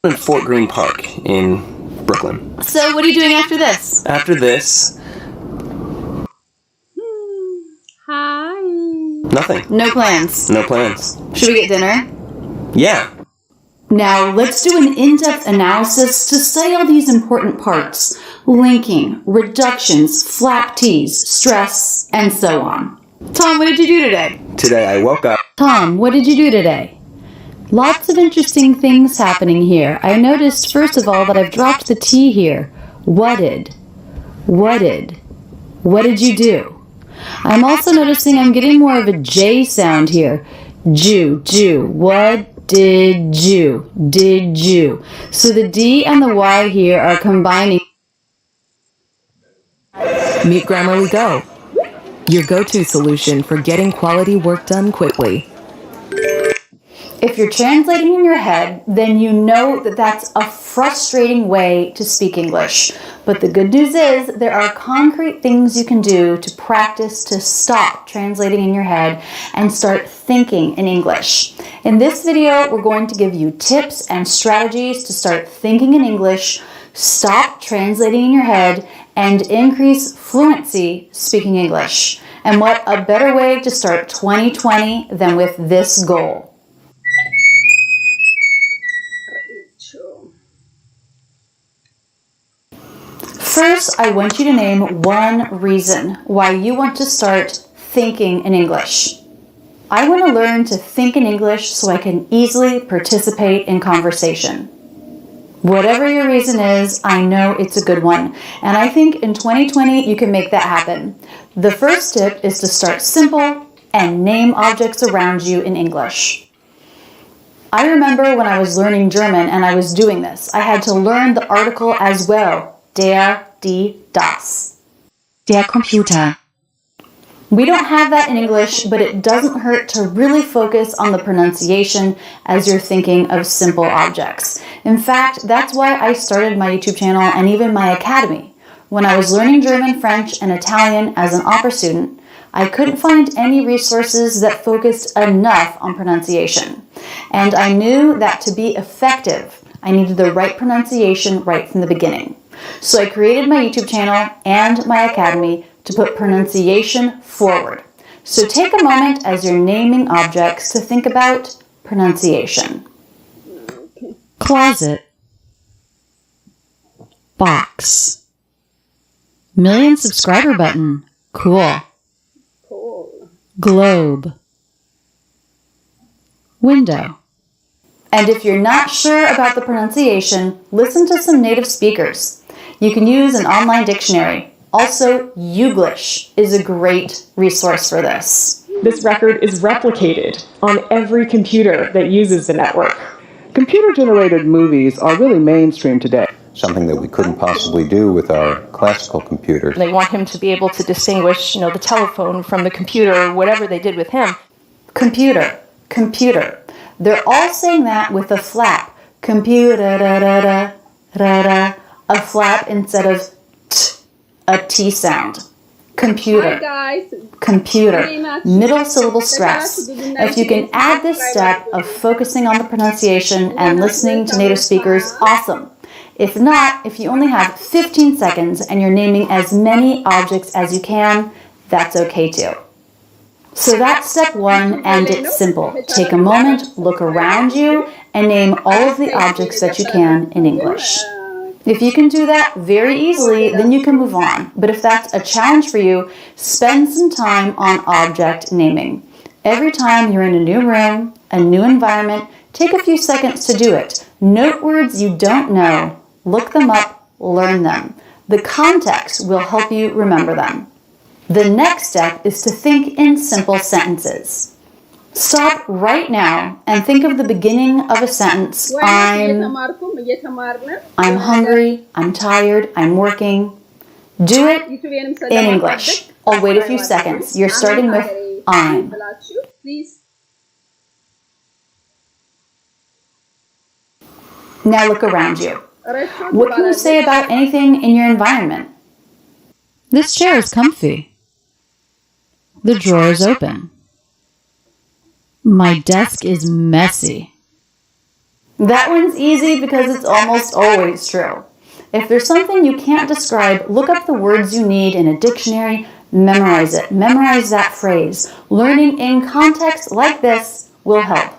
In Fort Greene Park in Brooklyn. So what are you doing after this? After this... Hi. Nothing. No plans. No plans. Should we get dinner? Yeah. Now, let's do an in-depth analysis to study all these important parts. Linking, reductions, flap T's, stress, and so on. Tom, what did you do today? Today I woke up. Tom, what did you do today? Lots of interesting things happening here. I noticed, first of all, that I've dropped the T here. Whatted. Whatted. What did you do? I'm also noticing I'm getting more of a J sound here. Jew, Jew. What did you? Did you? So the D and the Y here are combining. Meet Grammarly Go, your go-to solution for getting quality work done quickly. If you're translating in your head, then you know that that's a frustrating way to speak English. But the good news is there are concrete things you can do to practice to stop translating in your head and start thinking in English. In this video, we're going to give you tips and strategies to start thinking in English, stop translating in your head, and increase fluency speaking English. And what a better way to start 2020 than with this goal. First, I want you to name one reason why you want to start thinking in English. I want to learn to think in English so I can easily participate in conversation. Whatever your reason is, I know it's a good one. And I think in 2020, you can make that happen. The first tip is to start simple and name objects around you in English. I remember when I was learning German and I was doing this, I had to learn the article as well. Der, die, das. Der Computer. We don't have that in English, but it doesn't hurt to really focus on the pronunciation as you're thinking of simple objects. In fact, that's why I started my YouTube channel and even my academy. When I was learning German, French, and Italian as an opera student, I couldn't find any resources that focused enough on pronunciation. And I knew that to be effective, I needed the right pronunciation right from the beginning. So I created my YouTube channel and my academy to put pronunciation forward. So take a moment as you're naming objects to think about pronunciation. Closet. Box. Million subscriber button. Cool. Globe. Window. And if you're not sure about the pronunciation, listen to some native speakers. You can use an online dictionary. Also, Youglish is a great resource for this. This record is replicated on every computer that uses the network. Computer-generated movies are really mainstream today. Something that we couldn't possibly do with our classical computers. They want him to be able to distinguish, the telephone from the computer, whatever they did with him. Computer, computer. They're all saying that with a flap. Computer, da, da, da, a flap instead of t, a T sound. Computer, computer, middle syllable stress. If you can add this step of focusing on the pronunciation and listening to native speakers, awesome. If not, if you only have 15 seconds and you're naming as many objects as you can, that's okay too. So that's step one, and it's simple. Take a moment, look around you, and name all of the objects that you can in English. If you can do that very easily, then you can move on. But if that's a challenge for you, spend some time on object naming. Every time you're in a new room, a new environment, take a few seconds to do it. Note words you don't know, look them up, learn them. The context will help you remember them. The next step is to think in simple sentences. Stop right now and think of the beginning of a sentence. I'm hungry, I'm tired, I'm working. Do it in English. I'll wait a few seconds. You're starting with I'm. Now look around you. What can you say about anything in your environment? This chair is comfy. The drawer is open. My desk is messy. That one's easy because it's almost always true. If there's something you can't describe, look up the words you need in a dictionary, memorize it. Memorize that phrase. Learning in context like this will help.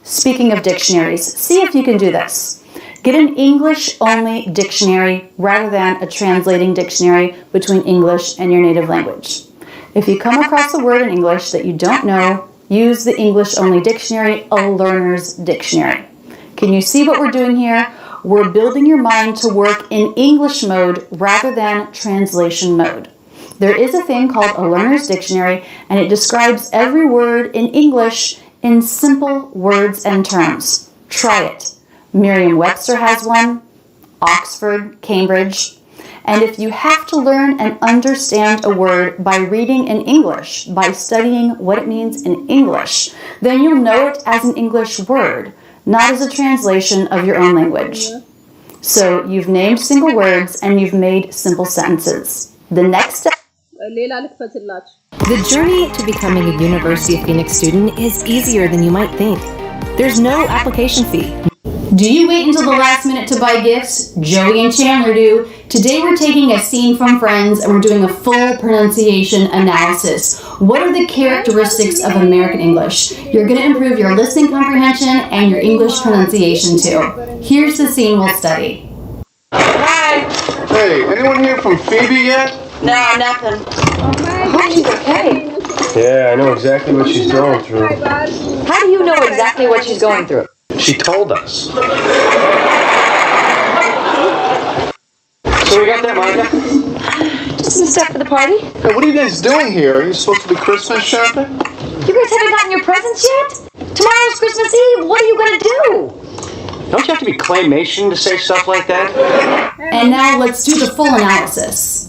Speaking of dictionaries, see if you can do this. Get an English-only dictionary rather than a translating dictionary between English and your native language. If you come across a word in English that you don't know, use the English-only dictionary, a learner's dictionary. Can you see what we're doing here? We're building your mind to work in English mode rather than translation mode. There is a thing called a learner's dictionary, and it describes every word in English in simple words and terms. Try it. Merriam-Webster has one, Oxford, Cambridge. And if you have to learn and understand a word by reading in English, by studying what it means in English, then you'll know it as an English word, not as a translation of your own language. So you've named single words and you've made simple sentences. The next step. The journey to becoming a University of Phoenix student is easier than you might think. There's no application fee. Do you wait until the last minute to buy gifts? Joey and Chandler do. Today we're taking a scene from Friends and we're doing a full pronunciation analysis. What are the characteristics of American English? You're going to improve your listening comprehension and your English pronunciation too. Here's the scene we'll study. Hi! Hey, anyone here from Phoebe yet? No, nothing. Hope she's okay. Yeah, I know exactly what she's going through. How do you know exactly what she's going through? She told us. So we got that, Monica? Just some stuff for the party. Hey, what are you guys doing here? Are you supposed to be Christmas shopping? You guys haven't gotten your presents yet? Tomorrow's Christmas Eve. What are you going to do? Don't you have to be claymation to say stuff like that? And now let's do the full analysis.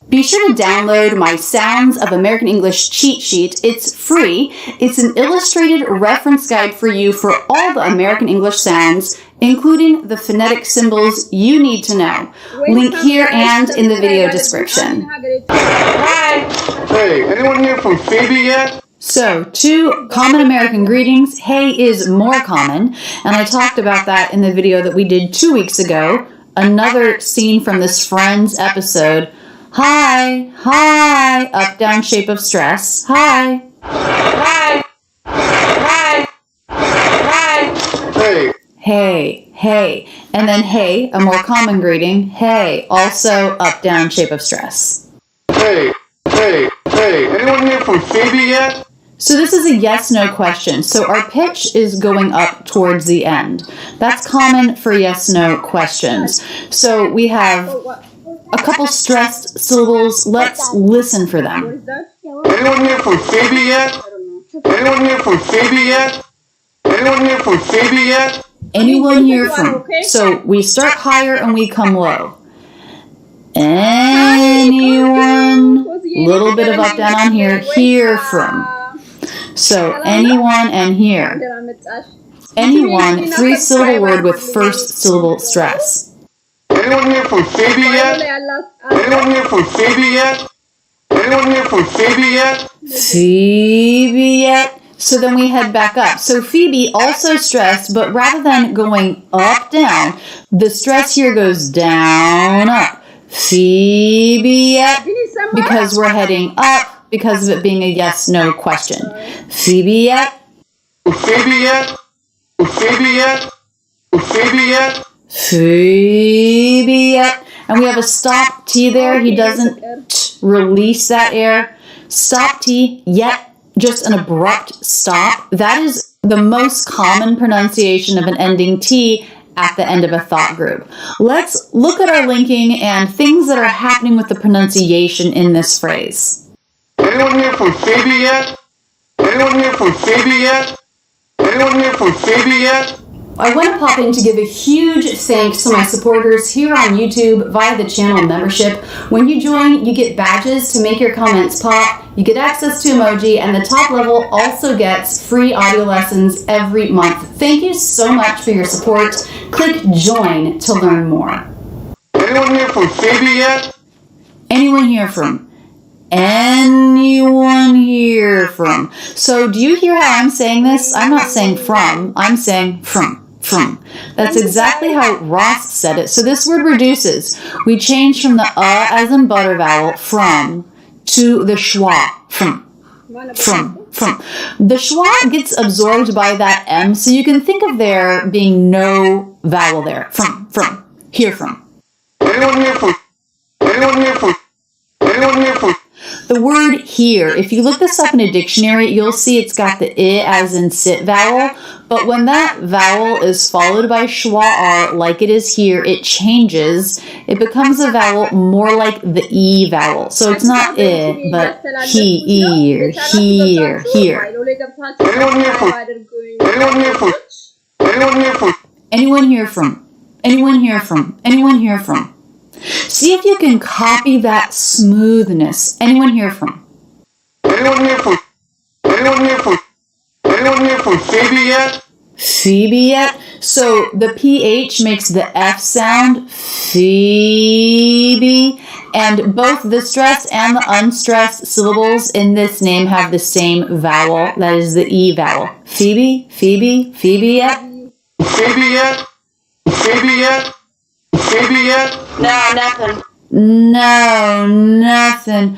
Be sure to download my Sounds of American English cheat sheet. It's free. It's an illustrated reference guide for you for all the American English sounds, including the phonetic symbols you need to know. Link here and in the video description. Hi! Hey, anyone here from Phoebe yet? So, 2 common American greetings. Hey is more common, and I talked about that in the video that we did 2 weeks ago. Another scene from this Friends episode. Hi, hi, up, down shape of stress. Hi. Hi! Hi! Hi! Hey. Hey, hey. And then hey, a more common greeting. Hey, also up, down shape of stress. Hey, hey, hey, anyone here from Phoebe yet? So this is a yes-no question. So our pitch is going up towards the end. That's common for yes-no questions. So we have a couple stressed syllables. Let's listen for them. Anyone here from Phoebe yet? Anyone here from Phoebe yet? Anyone here from Phoebe yet? Anyone here from? So we start higher and we come low. Anyone? Little bit of up down on here. Hear from. So anyone and here. Anyone, 3-syllable word with first syllable stress. Anyone here from Phoebe yet? Anyone here from Phoebe yet? Anyone here from Phoebe yet? Phoebe yet? So then we head back up. So Phoebe also stressed, but rather than going up, down, the stress here goes down, up. Phoebe yet? Because we're heading up because of it being a yes-no question. Phoebe yet? Phoebe yet? Phoebe yet? Phoebe yet? Phoebe yet? And we have a stop T there. He doesn't release that air. Stop T, yet, just an abrupt stop. That is the most common pronunciation of an ending T at the end of a thought group. Let's look at our linking and things that are happening with the pronunciation in this phrase. Anyone here from Phoebe yet? Anyone here from Phoebe yet? Anyone here from Phoebe yet? I want to pop in to give a huge thanks to my supporters here on YouTube via the channel membership. When you join, you get badges to make your comments pop, you get access to emoji, and the top level also gets free audio lessons every month. Thank you so much for your support. Click join to learn more. Anyone here from Phoebe yet? Anyone here from? Anyone here from? So do you hear how I'm saying this? I'm not saying from, I'm saying from. from. That's exactly how Ross said it. So this word reduces. We change from the as in butter vowel, from, to the schwa, from. The schwa gets absorbed by that M, so you can think of there being no vowel there. From, hear from. Anyone here from? Anyone here from? Anyone here from? The word here, if you look this up in a dictionary, you'll see it's got the I as in sit vowel, but when that vowel is followed by schwa R, like it is here, it changes. It becomes a vowel more like the E vowel. So it's not I, but here. Anyone here from? Anyone here from? Anyone here from? Anyone here from? Anyone here from? Anyone here from? See if you can copy that smoothness. Anyone here from? Anyone here from? Anyone here from? Anyone here from Phoebe yet? Phoebe yet? So the PH makes the F sound, Phoebe, and both the stressed and the unstressed syllables in this name have the same vowel, that is the E vowel. Phoebe, Phoebe, Phoebe yet? Phoebe yet? Phoebe yet? Phoebe yet? No, nothing. No, nothing.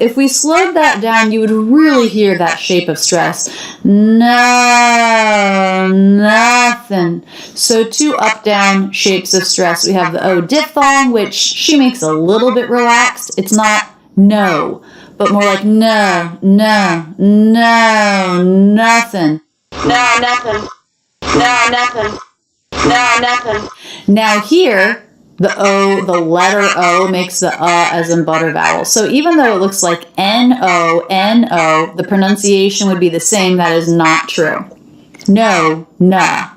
If we slowed that down, you would really hear that shape of stress. No, nothing. So 2 up-down shapes of stress. We have the O diphthong, which she makes a little bit relaxed. It's not no, but more like no, no, no, nothing. No, nothing. No, nothing. No, nothing. Now here, the O, the letter O makes the as in butter vowel. So even though it looks like N-O, N-O, the pronunciation would be the same. That is not true. No, nah,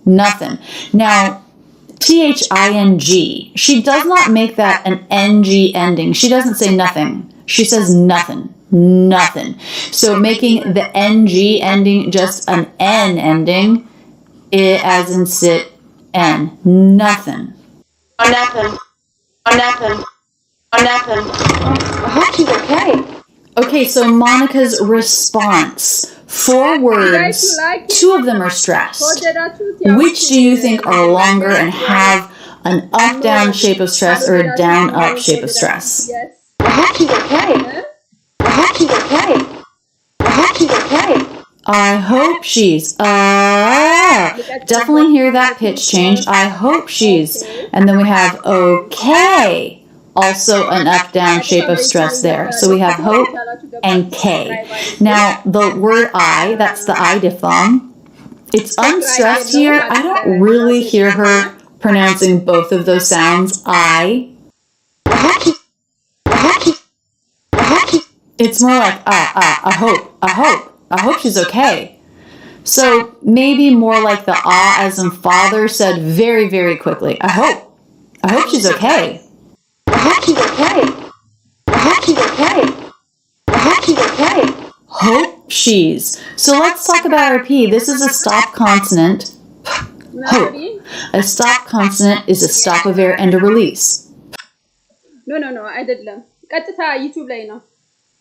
nothing. Now, T-H-I-N-G, she does not make that an N-G ending. She doesn't say nothing. She says nothing, nothing. So making the N-G ending just an N ending, I as in sit, N, nothing. Oh, nothing. Oh, nothing. Oh, nothing. I hope she's okay. Okay, so Monica's response. 4 words, 2 of them are stressed. Which do you think are longer and have an up-down shape of stress or a down-up shape of stress? I hope she's okay. I hope she's okay. I hope she's okay. I hope she's, definitely hear that pitch change. I hope she's, and then we have okay, also an up-down shape of stress there. So we have hope and K. Now, the word I, that's the I diphthong, it's unstressed here. I don't really hear her pronouncing both of those sounds. I. It's more like, I hope she's okay. So maybe more like the as in father said very, very quickly. I hope she's okay. I hope she's okay. I hope she's okay. I hope she's okay. Hope she's. So let's talk about our P. This is a stop consonant. Hope. A stop consonant is a stop of air and a release. No, አይደለም ቀጥታ ዩቲዩብ ላይ ነው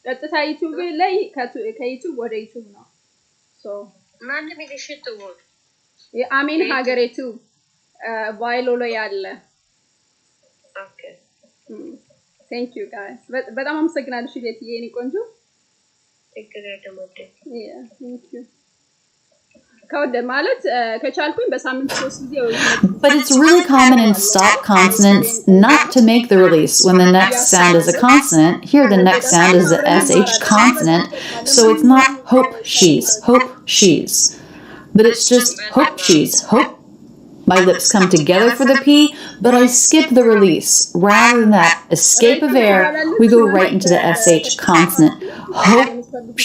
ቀጥታ ዩቲዩብ ላይ ከዩቲዩብ ወደ ዩቲዩብ ነው ሶ ማንም ይሽጥው የአሜን ሀገሬ ቱ ቫይሎ ላይ ያለ ኦኬ ቴንክ ዩ ጋይስ በጣም አመሰግናለሁ ሽሌት የኔ ቆንጆ ቴንክ ዩ ከወደ ማለት ከቻልኩኝ በሳምንት 3 ጊዜ But it's really common in stop consonants not to make the release when the next sound is a consonant. Here the next sound is the SH consonant, so it's not hope she's, but it's just hope she's, hope. My lips come together for the P, but I skip the release. Rather than that escape of air, we go right into the SH consonant. Hope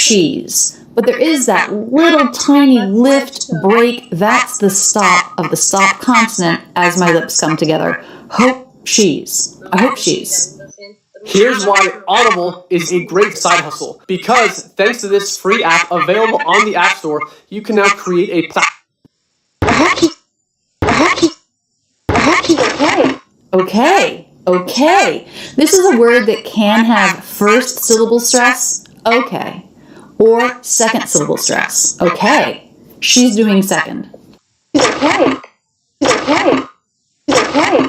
she's. But there is that little tiny lift break. That's the stop of the stop consonant as my lips come together. Hope she's. I hope she's. Here's why Audible is a great side hustle. Because thanks to this free app available on the App Store, you can now create a Okay. This is a word that can have first syllable stress. Okay. Or second syllable stress. Okay. She's doing second. She's okay. She's okay. She's okay.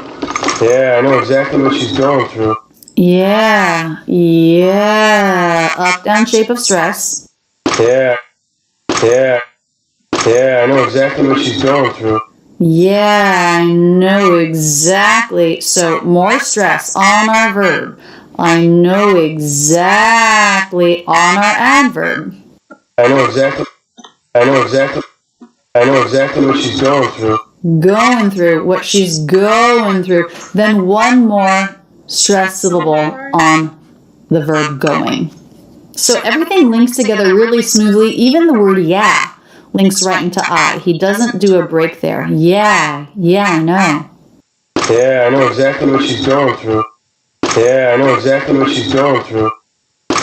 Yeah, I know exactly what she's going through. Yeah. Up, down shape of stress. Yeah, I know exactly what she's going through. Yeah, I know exactly. So more stress on our verb. I know exactly on our adverb. I know exactly what she's going through. Going through what she's going through. Then one more stress syllable on the verb going. So everything links together really smoothly. Even the word yeah links right into I. He doesn't do a break there. Yeah, I know. Yeah, I know exactly what she's going through. Yeah, I know exactly what she's going through.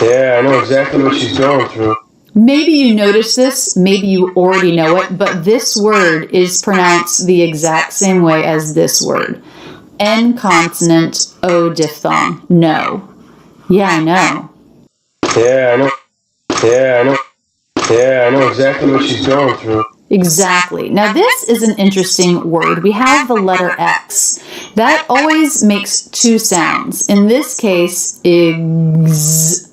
Yeah, I know exactly what she's going through. Maybe you notice this, maybe you already know it, but this word is pronounced the exact same way as this word. N consonant, O diphthong. No. Yeah, I know. Yeah, I know. Yeah, I know exactly what she's going through. Exactly. Now this is an interesting word. We have the letter X. That always makes two sounds. In this case, X,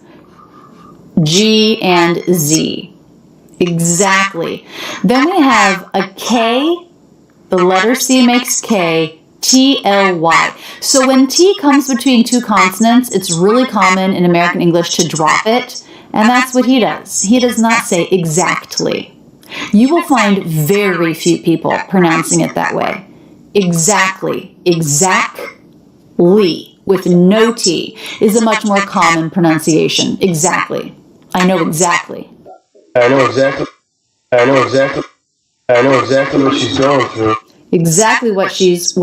G, and Z. Exactly. Then we have a K. The letter C makes K. T-L-Y. So when T comes between two consonants, it's really common in American English to drop it. And that's what he does. He does not say exactly. You will find very few people pronouncing it that way. Exactly. Exactly. With no T is a much more common pronunciation. Exactly. I know exactly. I know exactly what she's going through. Exactly what she's.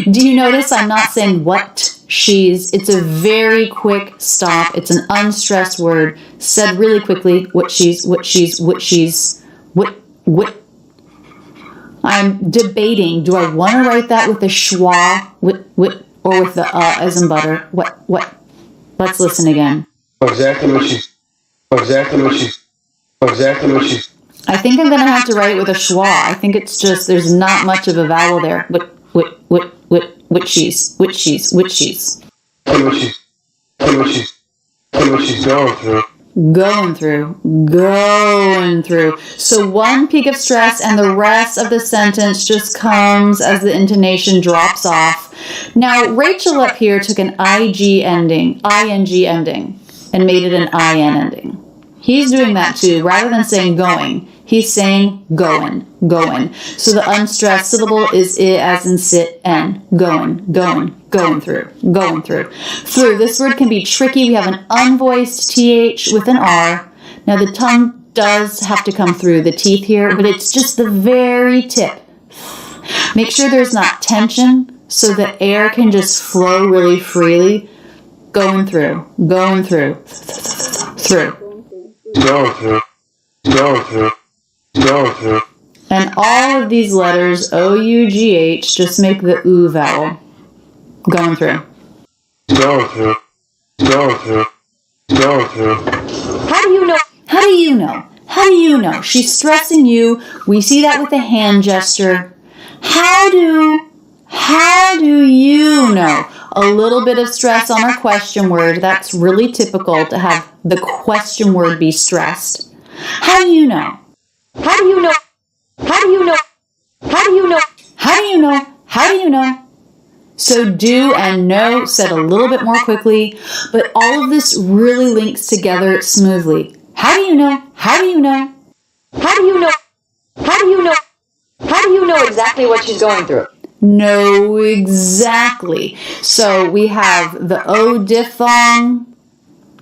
Do you notice I'm not saying what she's? It's a very quick stop. It's an unstressed word said really quickly. What she's. I'm debating. Do I want to write that with a schwa, or with the as in butter? What? Let's listen again. Exactly what she's. I think I'm going to have to write it with a schwa. I think it's just, there's not much of a vowel there. What she's. What she's going through. Going through. So one peak of stress and the rest of the sentence just comes as the intonation drops off. Now, Rachel up here took an ing ending, and made it an in ending. He's doing that too. Rather than saying going, he's saying going. So the unstressed syllable is I as in sit, and going through. Through. This word can be tricky. We have an unvoiced TH with an R. Now the tongue does have to come through the teeth here, but it's just the very tip. Make sure there's not tension so the air can just flow really freely. Going through. And all of these letters, O-U-G-H, just make the oo vowel. Going through. How do you know? She's stressing you. We see that with the hand gesture. How do you know? A little bit of stress on our question word. That's really typical to have the question word be stressed. How do you know? So do and know said a little bit more quickly, but all of this really links together smoothly. How do you know exactly what she's going through? Know exactly. So we have the O diphthong,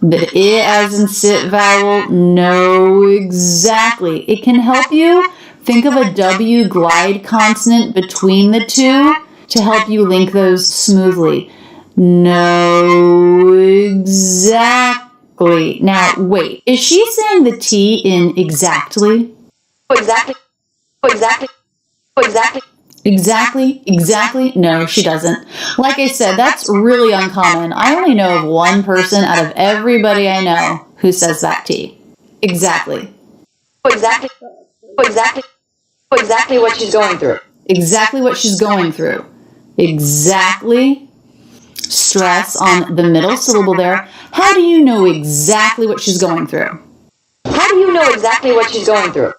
the I as in sit vowel. Know exactly. It can help you think of a W glide consonant between the two to help you link those smoothly. Know exactly. Now, wait. Is she saying the T in exactly? Exactly. No, she doesn't. Like I said, that's really uncommon. I only know of one person out of everybody I know who says that T. Exactly. Exactly what she's going through. Exactly what she's going through. Exactly. Stress on the middle syllable there. How do you know exactly what she's going through? How do you know exactly what she's going through?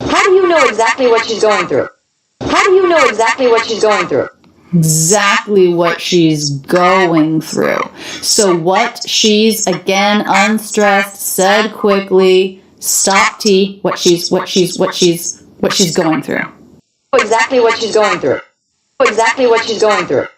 How do you know exactly what she's going through? How do you know exactly what she's going through? Exactly what she's going through. So what she's, again, unstressed, said quickly, stop T, what she's going through. Exactly what she's going through. Exactly what she's going through.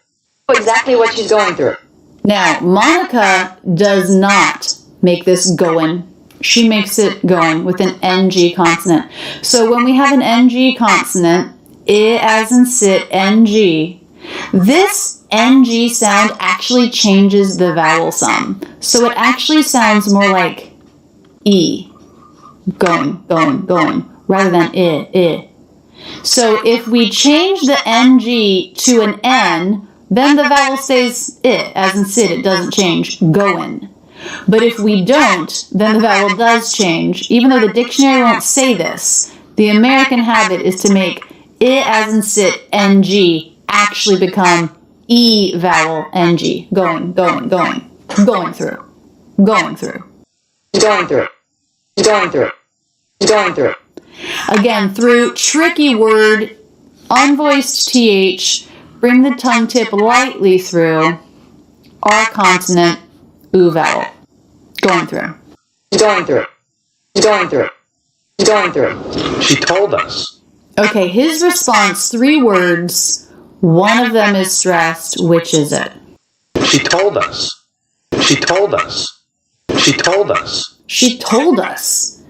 Exactly what she's going through. Now, Monica does not make this going. She makes it going with an NG consonant. So when we have an NG consonant, I as in sit, NG, this NG sound actually changes the vowel some. So it actually sounds more like E, going, rather than I. So if we change the NG to an N, then the vowel stays I, as in sit, it doesn't change, going. But if we don't, then the vowel does change, even though the dictionary won't say this. The American habit is to make I as in sit, NG, actually become E vowel, NG, going through. Going through. Again, through, tricky word, unvoiced TH, bring the tongue tip lightly through, R consonant, U vowel. Going through. She told us. Okay, his response, 3 words, one of them is stressed. Which is it? She told us. She told us. She told us. She told us.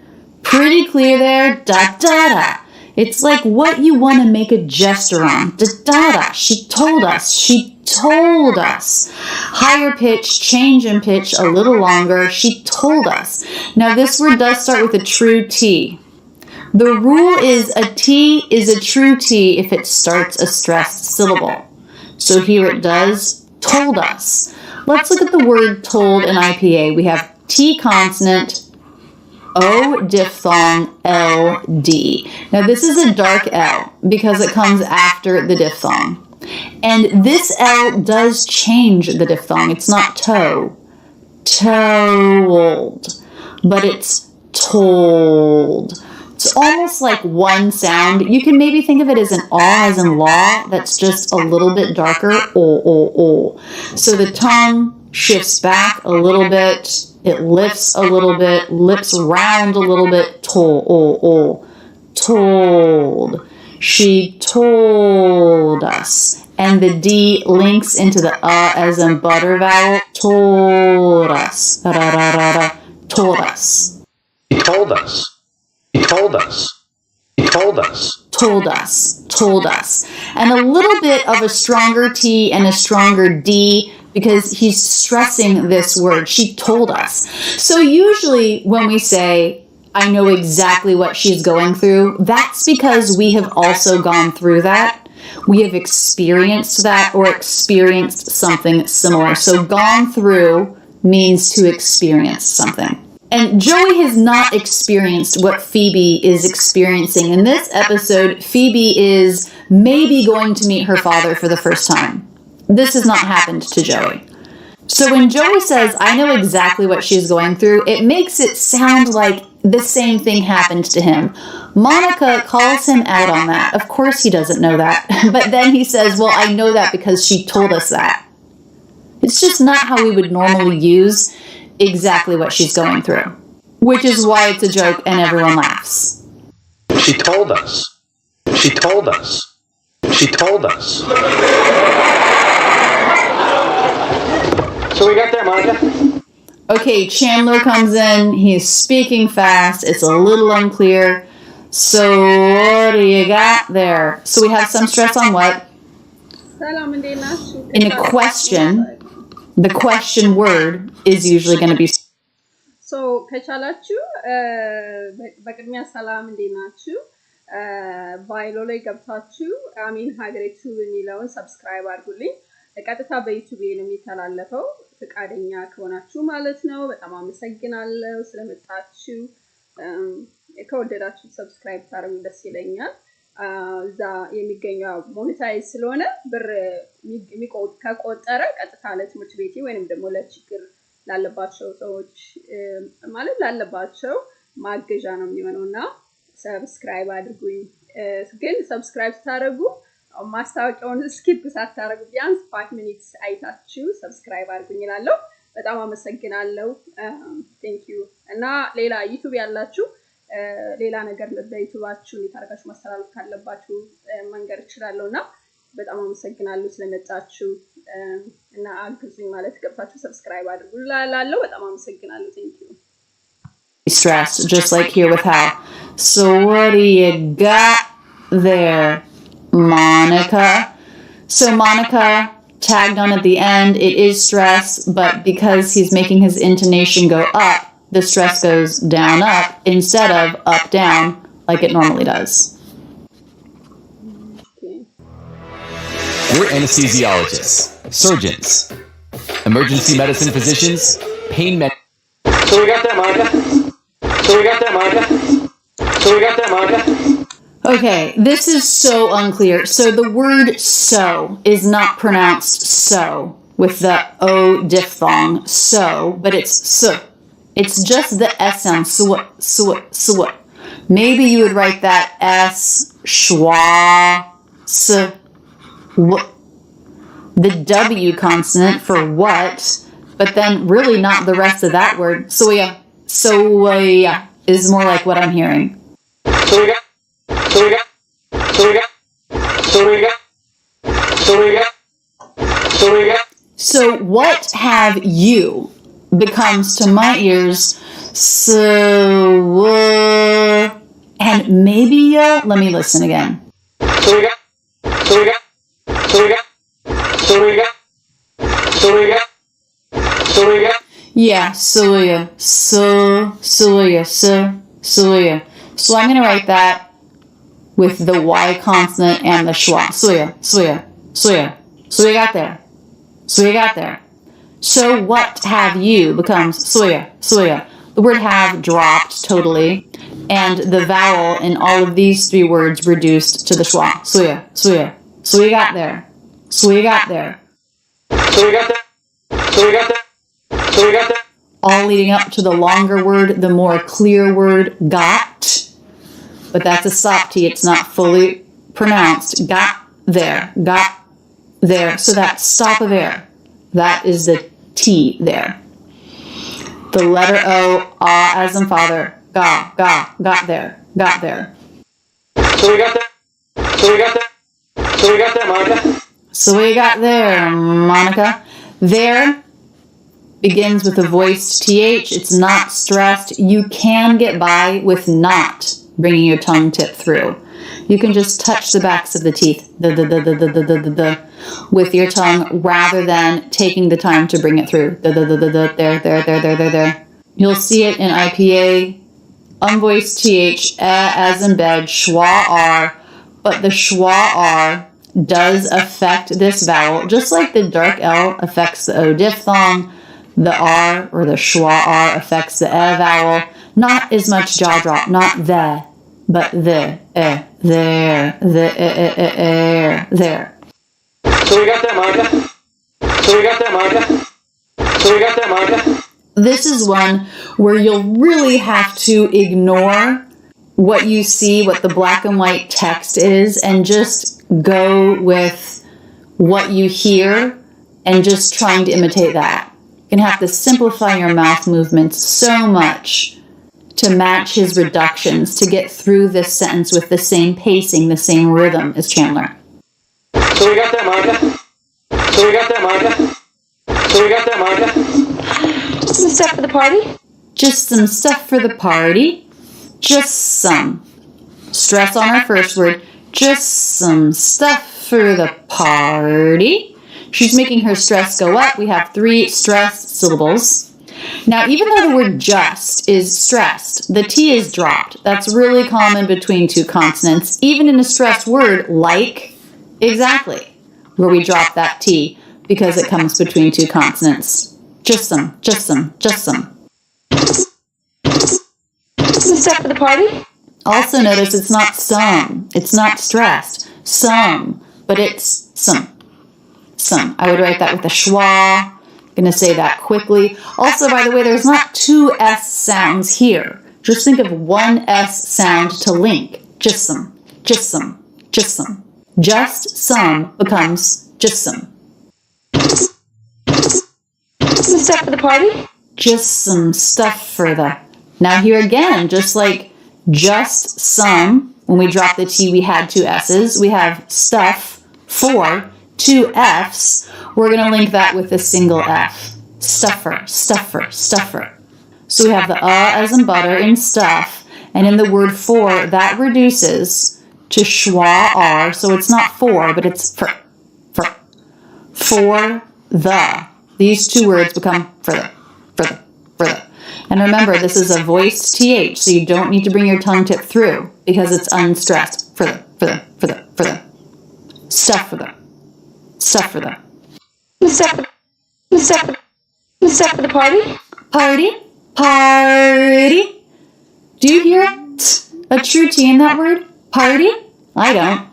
Pretty clear there, da-da-da. It's like what you want to make a gesture on. Da-da-da. She told us. She told us. Higher pitch, change in pitch, a little longer. She told us. Now this word does start with a true T. The rule is a T is a true T if it starts a stressed syllable. So here it does, told us. Let's look at the word told in IPA. We have T consonant, O diphthong, L, D. Now this is a dark L because it comes after the diphthong. And this L does change the diphthong. It's not toe, told, but it's told. It's almost like one sound. You can maybe think of it as an aw as in law that's just a little bit darker, o. So the tongue shifts back a little bit, it lifts a little bit, lips round a little bit, told. She told us. And the D links into the as in butter vowel, told us. Told us. He told us. He told us. He told us. Told us. Told us. And a little bit of a stronger T and a stronger D because he's stressing this word. She told us. So usually when we say, I know exactly what she's going through, that's because we have also gone through that. We have experienced that or experienced something similar. So gone through means to experience something. And Joey has not experienced what Phoebe is experiencing. In this episode, Phoebe is maybe going to meet her father for the first time. This has not happened to Joey. So when Joey says, I know exactly what she's going through, it makes it sound like the same thing happened to him. Monica calls him out on that. Of course he doesn't know that. But then he says, well, I know that because she told us that. It's just not how we would normally use exactly what she's going through, which is why it's a joke and everyone laughs. She told us. She told us. She told us. So we got there, Monica. Okay, Chandler comes in. He's speaking fast. It's a little unclear. So what do you got there? So we have some stress on what? In a question. The question word is usually going to be. So ከቻላችሁ በቅድሚያ ሰላም እንዴት ናችሁ? ባይሎ ላይ ገብታችሁ አሜን ሀገሬ ዩቲዩብ የሚለውን ሰብስክራይብ አድርጉልኝ። ቀጥታ በዩቲዩብ ነው የሚተላለፈው። ፍቃደኛ ከሆናችሁ ማለት ነው። በጣም አመሰግናለሁ ስለመጣችሁ። ከወደዳችሁ ሰብስክራይብ ታደርጉ ደስ ይለኛል። እዛ የሚገኘው ሞኔታይዝ ስለሆነ ብር ከቆጠረ ቀጥታ ለትምህርት ቤቴ ወይንም ደግሞ ለችግር ላለባቸው ሰዎች ማለት ላለባቸው ማገዣ ነው የሚሆነውና ሰብስክራይብ አድርጉኝ። ግን ሰብስክራይብ ስታደርጉ ማስታወቂያውን ስኪፕ ሳታደርጉ ቢያንስ 5 ሚኒትስ አይታችሁ ሰብስክራይብ አድርጉኝ እላለሁ። በጣም አመሰግናለሁ። ቴንክ ዩ። እና ሌላ ዩቲዩብ ያላችሁ ሌላ ነገር በዩቲዩባችሁ እንዴት አድርጋችሁ ማስተላለፍ ካለባችሁ መንገር እችላለሁና በጣም አመሰግናለሁ ስለመጣችሁ እና አግዙኝ ማለት ገብታችሁ ሰብስክራይብ አድርጉ እላለሁ። በጣም አመሰግናለሁ። ቴንክ ዩ። Stressed, just like here with Hal. So what do you got there, Monica? So Monica tagged on at the end, it is stress, but because he's making his intonation go up, the stress goes down up instead of up down like it normally does. We're anesthesiologists, surgeons, emergency medicine physicians, pain med. So we got that, Monica. Okay, this is so unclear. So the word so is not pronounced so with the O diphthong, so, but it's so. It's just the S sound, so. Maybe you would write that S, schwa, s, w. The W consonant for what, but then really not the rest of that word. Soya is more like what I'm hearing. So what have you becomes to my ears so and maybe let me listen again. Yeah, soya. So I'm going to write that with the Y consonant and the schwa. Soya. So we got there. So what have you becomes soya. The word have dropped totally, and the vowel in all of these three words reduced to the schwa. Soya. So we got there. All leading up to the longer word, the more clear word, got. But that's a stop T. It's not fully pronounced. Got there. So that stop of air, that is the T there. The letter O, ah as in father, got there. So we got that, Monica. There begins with a voiced TH. It's not stressed. You can get by with not bringing your tongue tip through. You can just touch the backs of the teeth with your tongue rather than taking the time to bring it through. There. You'll see it in IPA, unvoiced TH, as in bed, schwa R, but the schwa R does affect this vowel, just like the dark L affects the O diphthong. The R or the schwa R affects the E vowel. Not as much jaw drop, not the, but the, there. So we got that, Monica. This is one where you'll really have to ignore what you see, what the black and white text is, and just go with what you hear and just trying to imitate that. You're going to have to simplify your mouth movements so much to match his reductions to get through this sentence with the same pacing, the same rhythm as Chandler. So we got that, Monica. Some stuff for the party? Just some stuff for the party. Just some. Stress on our first word. Just some stuff for the party. She's making her stress go up. We have 3 stressed syllables. Now, even though the word just is stressed, the T is dropped. That's really common between 2 consonants, even in a stressed word like exactly, where we drop that T because it comes between 2 consonants. Just some. Stuff for the party? Also notice it's not some. It's not stressed. Some. But it's some. Some. I would write that with a schwa. I'm going to say that quickly. Also, by the way, there's not two S sounds here. Just think of one S sound to link. Just some. Just some. Just some. Just some becomes just some. Some stuff for the party? Just some stuff for the... Now here again, just like just some, when we drop the T, we had two S's. We have stuff for two F's. We're going to link that with a single F. Stuffer, stuffer, stuffer. So we have the as in butter in stuff, and in the word for, that reduces to schwa R, so it's not for, but it's for. For the. These two words become for the. And remember, this is a voiced TH, so you don't need to bring your tongue tip through, because it's unstressed. For the. Stuff for the. Stuff for the. Stuff for the party? Party? Party? Do you hear a true T in that word? Party? I don't.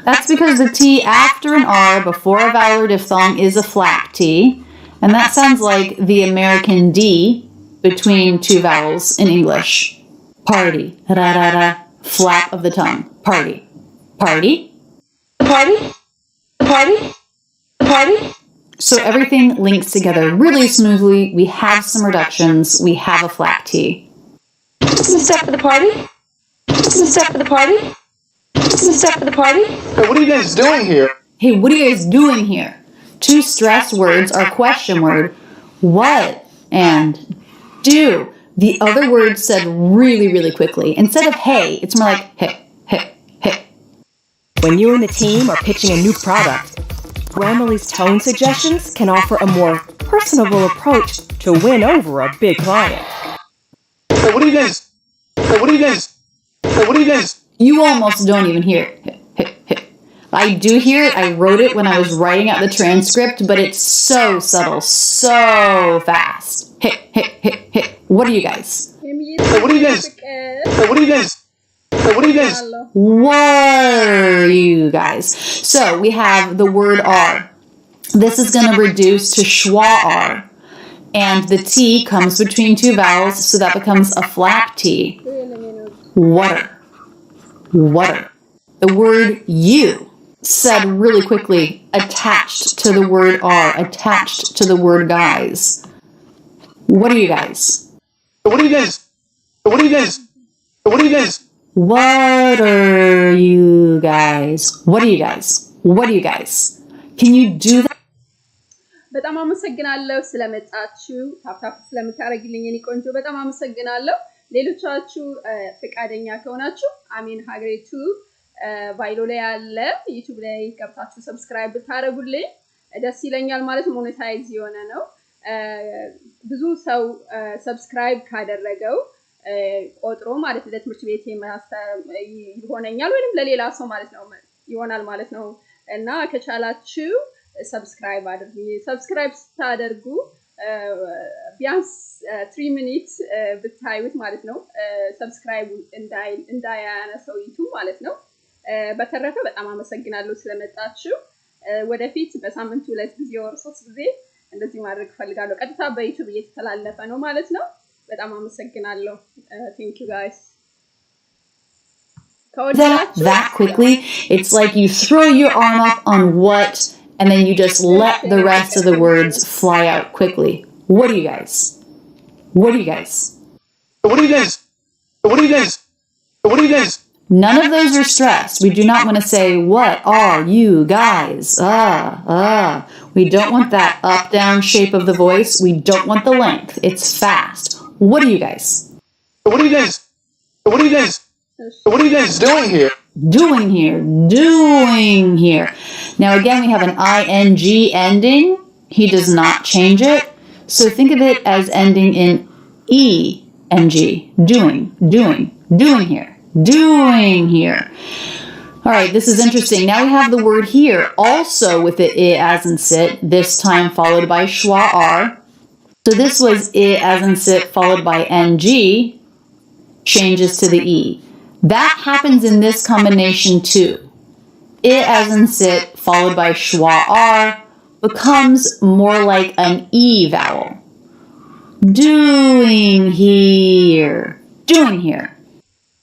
That's because the T after an R before a vowel or diphthong is a flap T, and that sounds like the American D between two vowels in English. Party. Ra-ra-ra. Flap of the tongue. Party. Party? The party? The party? The party? So everything links together really smoothly. We have some reductions. We have a flap T. Some stuff for the party? Some stuff for the party? Some stuff for the party? Hey, what are you guys doing here? Hey, what are you guys doing here? Two stress words are question word. What and do. The other word said really, really quickly. Instead of hey, it's more like hey, hey, hey. When you and the team are pitching a new product, Grammarly's tone suggestions can offer a more personable approach to win over a big client. Hey, what are you guys? Hey, what are you guys? Hey, what are you guys? You almost don't even hear it. I do hear it. I wrote it when I was writing out the transcript, but it's so subtle, so fast. Hit. What are you guys? Hey, what are you guys? Hey, what are you guys? Hey, what are you guys? What are you guys? So we have the word R. This is going to reduce to schwa R. And the T comes between two vowels, so that becomes a flap T. Water. Water. The word you, said really quickly, attached to the word are, attached to the word guys. What are you guys? What are you guys? What are you guys? What are you guys? What are you guys? What are you guys? What are you guys? Can you do that? በጣም አመሰግናለሁ ስለመጣችሁ ታፕታፕ ስለምታረግልኝ እኔ ቆንጆ በጣም አመሰግናለሁ ሌሎቻችሁ ፍቃደኛ ከሆናችሁ አሜን ሀገሬ ዩቲዩብ ቫይሎ ላይ ያለ ዩቲዩብ ላይ ገብታችሁ ሰብስክራይብ ብታረጉልኝ ደስ ይለኛል ማለት ሞኔታይዝ የሆነ ነው ብዙ ሰው ሰብስክራይብ ካደረገው ቆጥሮ ማለት ለትምህርት ቤት ይሆነኛል ወይንም ለሌላ ሰው ማለት ነው ይሆናል ማለት ነው እና ከቻላችሁ ሰብስክራይብ አድርጉ ሰብስክራይብ ስታደርጉ ቢያንስ 3 ሚኒትስ ብታዩት ማለት ነው ሰብስክራይብ እንዳያነሰው ዩቲዩብ ማለት ነው በተረፈ በጣም አመሰግናለሁ ስለመጣችሁ ወደፊት በሳምንት 2 ጊዜ ወር 3 ጊዜ እንደዚህ ማድረግ ፈልጋለሁ ቀጥታ በዩቲዩብ እየተላለፈ ነው ማለት ነው በጣም አመሰግናለሁ thank you guys that quickly it's like you throw your arm up on what and then you just let the rest of the words fly out quickly. What are you guys? What are you guys? What are you guys? What are you guys? What are you guys? None of those are stressed. We do not want to say, what are you guys? We don't want that up-down shape of the voice. We don't want the length. It's fast. What are you guys? What are you guys? What are you guys? What are you guys doing here? Doing here. Now again, we have an ing ending. He does not change it. So think of it as ending in eng. Doing here. All right, this is interesting. Now we have the word here, also with the I as in sit, this time followed by schwa R. So this was I as in sit followed by ng. changes to the E. That happens in this combination too. It as in sit followed by schwa R becomes more like an E vowel. Doing here. Doing here.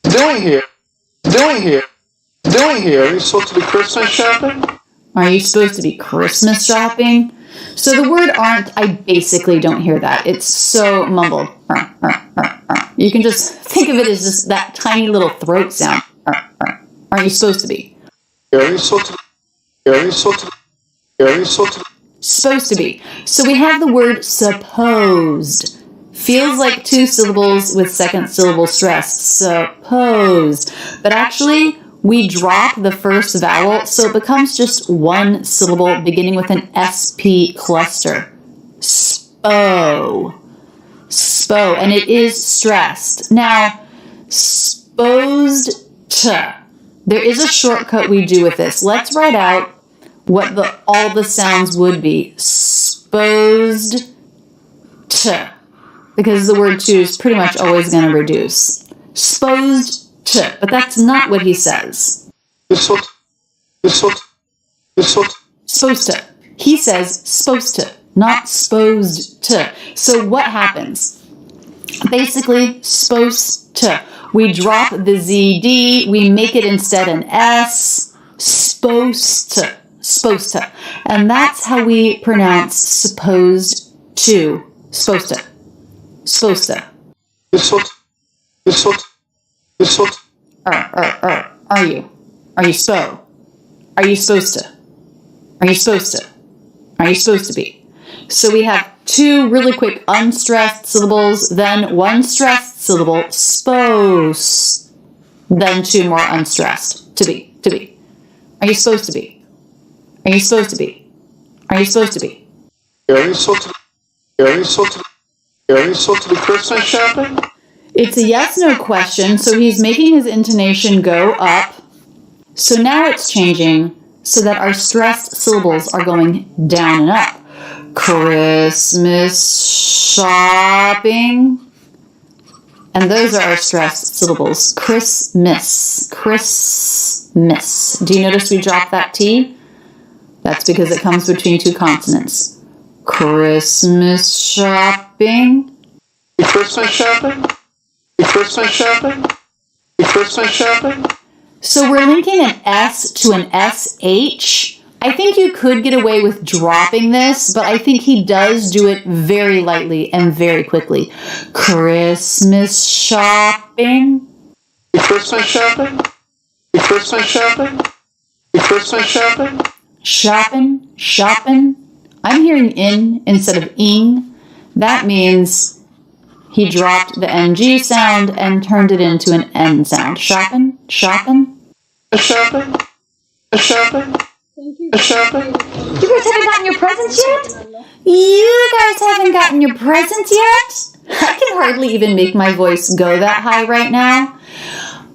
Doing here. Doing here. Doing here. Are you supposed to be Christmas shopping? Are you supposed to be Christmas shopping? So the word aren't, I basically don't hear that. It's so mumbled. You can just think of it as just that tiny little throat sound. Are you supposed to be? Are you supposed to be? Are you supposed to be? Are you supposed to be? Supposed to be. So we have the word supposed. Feels like two syllables with second syllable stressed. Supposed. But actually, we drop the first vowel, so it becomes just one syllable beginning with an SP cluster. Spo. Spo. And it is stressed. Now, supposed to. There is a shortcut we do with this. Let's write out what all the sounds would be. Supposed to. Because the word to is pretty much always going to reduce. Supposed to. But that's not what he says. Supposed to. He says supposed to, not supposed to. So what happens? Basically, supposed to. We drop the ZD, we make it instead an S. Supposed to. Supposed to. And that's how we pronounce supposed to. Supposed to. Supposed to. Are you? Are you spo? Are you supposed to? Are you supposed to? Are you supposed to be? So we have two really quick unstressed syllables, then one stressed syllable, supposed, then two more unstressed, to be, to be. Are you supposed to be? Are you supposed to be? Are you supposed to be? Are you supposed to be? Are you supposed to be? Are you supposed to be Christmas shopping? It's a yes-no question, so he's making his intonation go up. So now it's changing so that our stressed syllables are going down and up. Christmas shopping. And those are our stressed syllables. Christmas. Christmas. Do you notice we dropped that T? That's because it comes between two consonants. Christmas shopping. Christmas shopping? Christmas shopping? Christmas shopping? So we're linking an S to an SH. I think you could get away with dropping this, but I think he does do it very lightly and very quickly. Christmas shopping. Christmas shopping? Christmas shopping? Christmas shopping? Shopping. I'm hearing in instead of ing. That means he dropped the NG sound and turned it into an N sound. Shopping. Shopping? Shopping? Thank you. Shopping? You guys haven't gotten your presents yet? You guys haven't gotten your presents yet? I can hardly even make my voice go that high right now.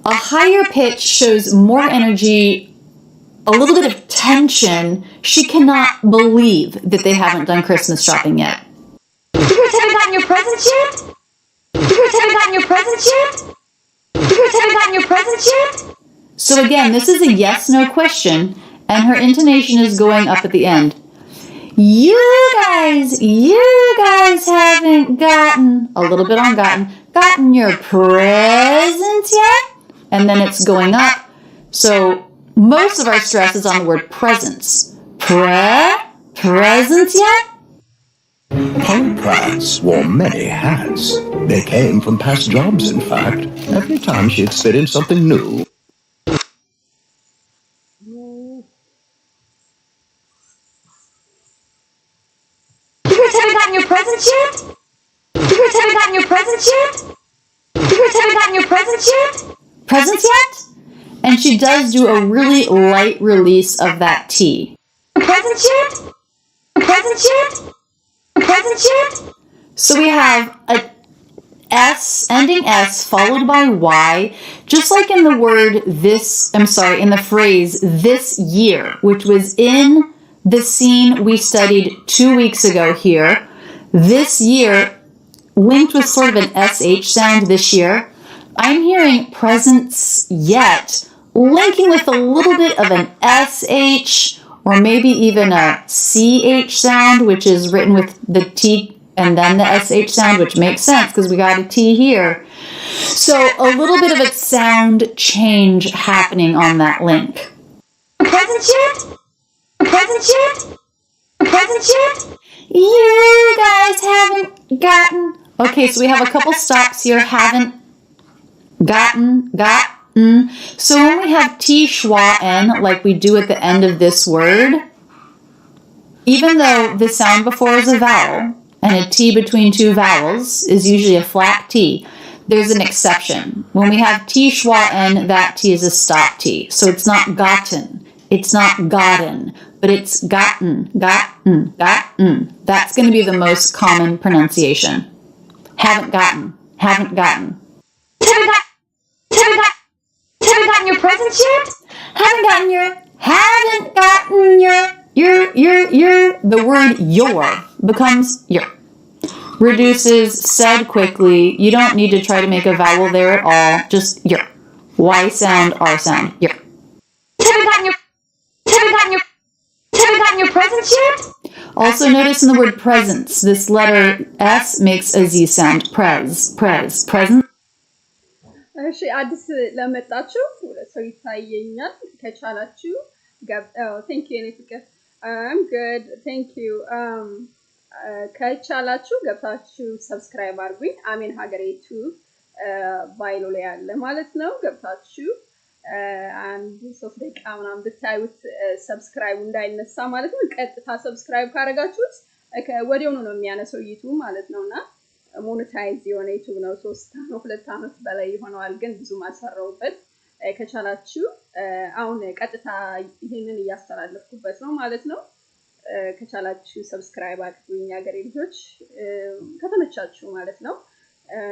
A higher pitch shows more energy, a little bit of tension. She cannot believe that they haven't done Christmas shopping yet. You guys haven't gotten your presents yet? You guys haven't gotten your presents yet? You guys haven't gotten your presents yet? So again, this is a yes-no question, and her intonation is going up at the end. You guys haven't gotten, a little bit on gotten your presents yet? And then it's going up. So most of our stress is on the word presents. Presents yet? Polly Pratt's wore many hats. They came from past jobs, in fact. Every time she'd fit in something new. You guys haven't gotten your presents yet? You guys haven't gotten your presents yet? You guys haven't gotten your presents yet? Presents yet? And she does do a really light release of that T. Presents yet? Presents yet? Presents yet? So we have a S, ending S, followed by Y, just like in the word in the phrase this year, which was in the scene we studied 2 weeks ago here. This year, linked with sort of an SH sound this year. I'm hearing presents yet, linking with a little bit of an SH or maybe even a CH sound, which is written with the T and then the SH sound, which makes sense because we got a T here. So a little bit of a sound change happening on that link. Presents yet? Presents yet? Presents yet? You guys haven't gotten... Okay, so we have a couple stops here. Haven't gotten. So when we have T, schwa, N, like we do at the end of this word, even though the sound before is a vowel, and a T between two vowels is usually a flat T, there's an exception. When we have T, schwa, N, that T is a stop T. So it's not gotten. It's not gotten, but it's gotten. That's going to be the most common pronunciation. Haven't gotten. Haven't gotten. Haven't gotten your presents yet? Haven't gotten your. The word your becomes your. Reduces, said quickly. You don't need to try to make a vowel there at all. Just your. Y sound, R sound. Your. Haven't gotten your presents yet? Also notice in the word presents, this letter S makes a Z sound. Present. እሺ አዲስ ለመጣችሁ ሁለት ሰው ይታየኛል ከቻላችሁ thank you የኔ ፍቅር I'm good thank you ከቻላችሁ ገብታችሁ ሰብስክራይብ አድርጉኝ AmenHagere ዩቲዩብ ባይሎ ላይ ያለ ማለት ነው ገብታችሁ አንድ 3 ደቂቃ ምናምን ብታዩት ሰብስክራይብ እንዳይነሳ ማለት ነው ቀጥታ ሰብስክራይብ ካረጋችሁት ወዲያውኑ ነው የሚያነሳው ዩቲዩብ ማለት ነውና ሞኔታይዝ የሆነ ዩቲዩብ ነው 2 አመት በላይ ሆነዋል ግን ብዙ ማሰራውበት ከቻላችሁ አሁን ቀጥታ ይሄንን እያስተላለፍኩበት ነው ማለት ነው ከቻላችሁ ሰብስክራይብ አድርጉኝ ሀገሬ ልጆች ከተመቻችሁ ማለት ነው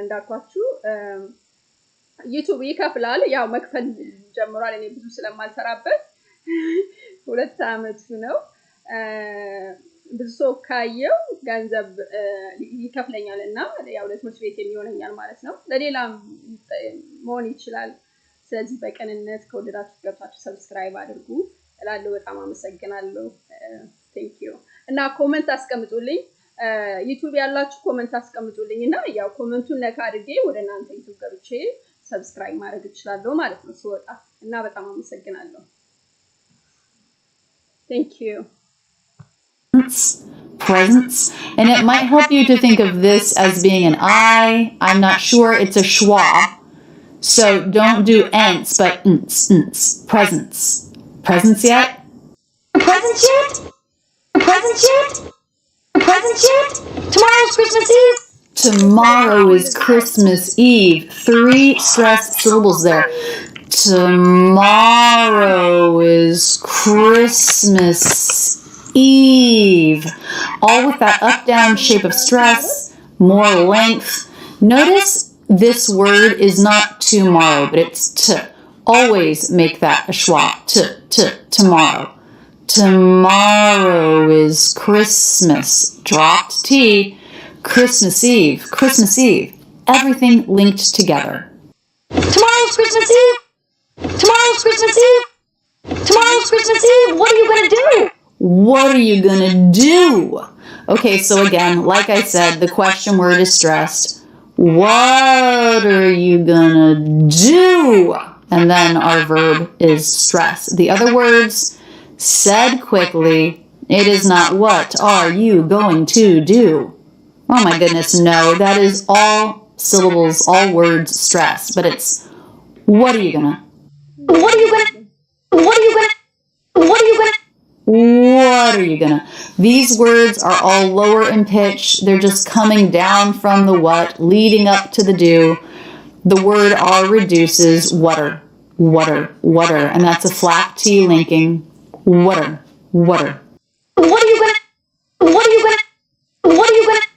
እንዳልኳችሁ ዩቲዩብ ይከፍላል ያው መክፈል ጀምሯል እኔ ብዙ ስለማልሰራበት 2 አመት ነው ብዙ ሰው ካየው ገንዘብ ይከፍለኛልና ያው ለትምህርት ቤት የሚሆነኛል ማለት ነው ለሌላም መሆን ይችላል ስለዚህ በቀንነት ከወደዳችሁ ገብታችሁ ሰብስክራይብ አድርጉ እላለሁ በጣም አመሰግናለሁ thank you እና ኮሜንት አስቀምጡልኝ ዩቲዩብ ያላችሁ ኮሜንት አስቀምጡልኝና ያው ኮሜንቱን ነካ አድርጌ ወደ እናንተ ዩቲዩብ ገብቼ ሰብስክራይብ ማድረግ እችላለሁ ማለት ነው ስወጣ እና በጣም አመሰግናለሁ thank you presents and it might help you to think of this as being an I'm not sure it's a schwa so don't do ents but presents yet tomorrow's Christmas Eve tomorrow is Christmas Eve 3 stressed syllables there tomorrow is Christmas Eve. All with that up-down shape of stress, more length. Notice this word is not tomorrow, but it's t. Always make that a schwa. Tomorrow. Tomorrow is Christmas. Dropped T. Christmas Eve. Christmas Eve. Everything linked together. Tomorrow's Christmas Eve. Tomorrow's Christmas Eve. Tomorrow's Christmas Eve. What are you going to do? What are you gonna do? Okay, so again, like I said, the question word is stressed. What are you gonna do? And then our verb is stress. The other words said quickly. It is not what are you going to do? Oh my goodness, no. That is all syllables, all words stressed. But it's what are you gonna? What are you gonna? What are you gonna? What are you gonna? What are you gonna? These words are all lower in pitch. They're just coming down from the what, leading up to the do. The word R reduces water. And that's a flat T linking. Water. What are you gonna? What are you gonna? What are you gonna?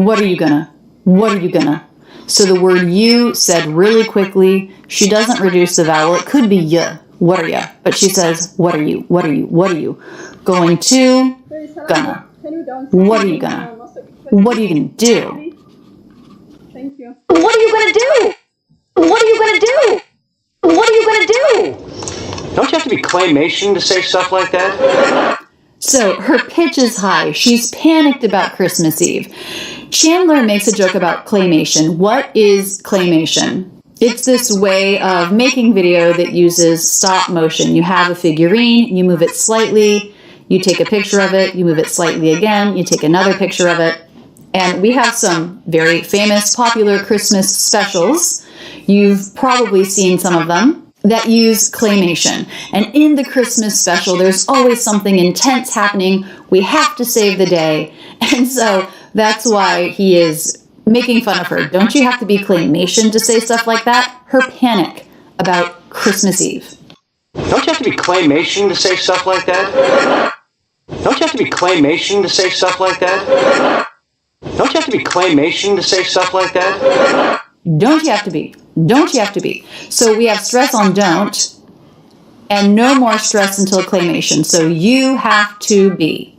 What are you gonna? What are you gonna? So the word you said really quickly. She doesn't reduce the vowel. It could be y. What are you? But she says, what are you? What are you? What are you? Going to, gonna. What are you gonna? What are you gonna do? Thank you. What are you gonna do? What are you gonna to be claymation to say stuff like that? So her pitch is high. She's panicked about Christmas Eve. Chandler makes a joke about claymation. What is claymation? It's this way of making video that uses stop motion. You have a figurine, you move it slightly, you take a picture of it, you move it slightly again, you take another picture of it. And we have some very famous, popular Christmas specials. You've probably seen some of them that use claymation. And in the Christmas special, there's always something intense happening. We have to save the day. And so that's why he is making fun of her. Don't you have to be claymation to say stuff like that? Her panic about Christmas Eve. Don't you have to be claymation to say stuff like that? Don't you have to be claymation to say stuff like that? Don't you have to be claymation to say stuff like that? Don't you have to be? Don't you have to be? So we have stress on don't, and no more stress until claymation. So you have to be.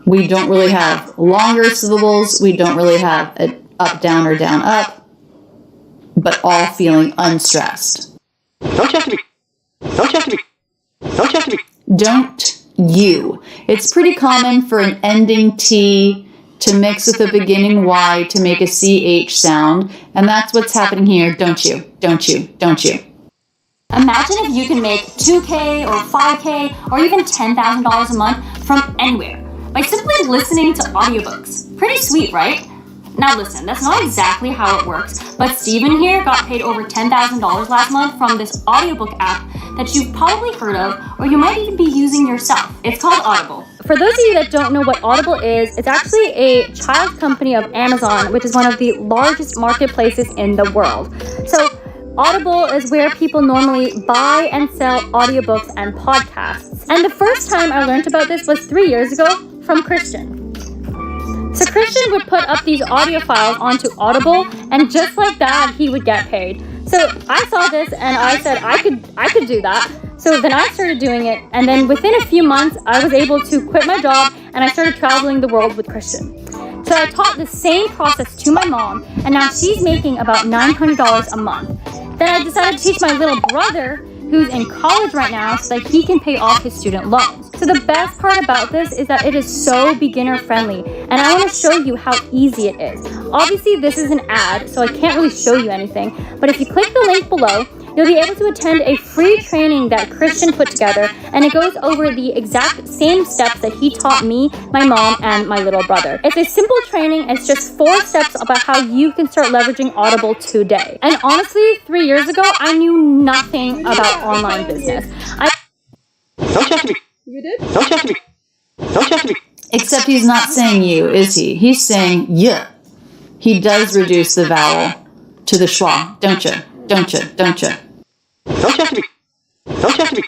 We don't really have longer syllables. We don't really have an up, down, or down, up, but all feeling unstressed. Don't you have to be? Don't you have to be? Don't you have to be? Don't you. It's pretty common for an ending T to mix with a beginning Y to make a CH sound, and that's what's happening here. Don't you? Don't you? Don't you? Imagine if you can make $2K or $5K or even $10,000 a month from anywhere by simply listening to audiobooks. Pretty sweet, right? Now listen, that's not exactly how it works, but Steven here got paid over $10,000 last month from this audiobook app that you've probably heard of, or you might even be using yourself. It's called Audible. For those of you that don't know what Audible is, it's actually a child company of Amazon, which is one of the largest marketplaces in the world. So Audible is where people normally buy and sell audiobooks and podcasts. And the first time I learned about this was 3 years ago from Christian. So Christian would put up these audio files onto Audible, and just like that, he would get paid. So I saw this and I said I could do that. So then I started doing it, and then within a few months, I was able to quit my job and I started traveling the world with Christian. So I taught the same process to my mom, and now she's making about $900 a month. Then I decided to teach my little brother, who's in college right now, so that he can pay off his student loans. So the best part about this is that it is so beginner friendly, and I want to show you how easy it is. Obviously this is an ad, so I can't really show you anything, but if you click the link below, you'll be able to attend a free training that Christian put together, and it goes over the exact same steps that he taught me, my mom, and my little brother. It's a simple training. It's just 4 steps about how you can start leveraging Audible today. And honestly, 3 years ago, I knew nothing about online business. Don't you have to be? You did? Don't you have to be? Don't you have to be? Except he's not saying you, is he? He's saying yeah. He does reduce the vowel to the schwa, don't you? Don't you? Don't you? Don't you have to be? Don't you have to be?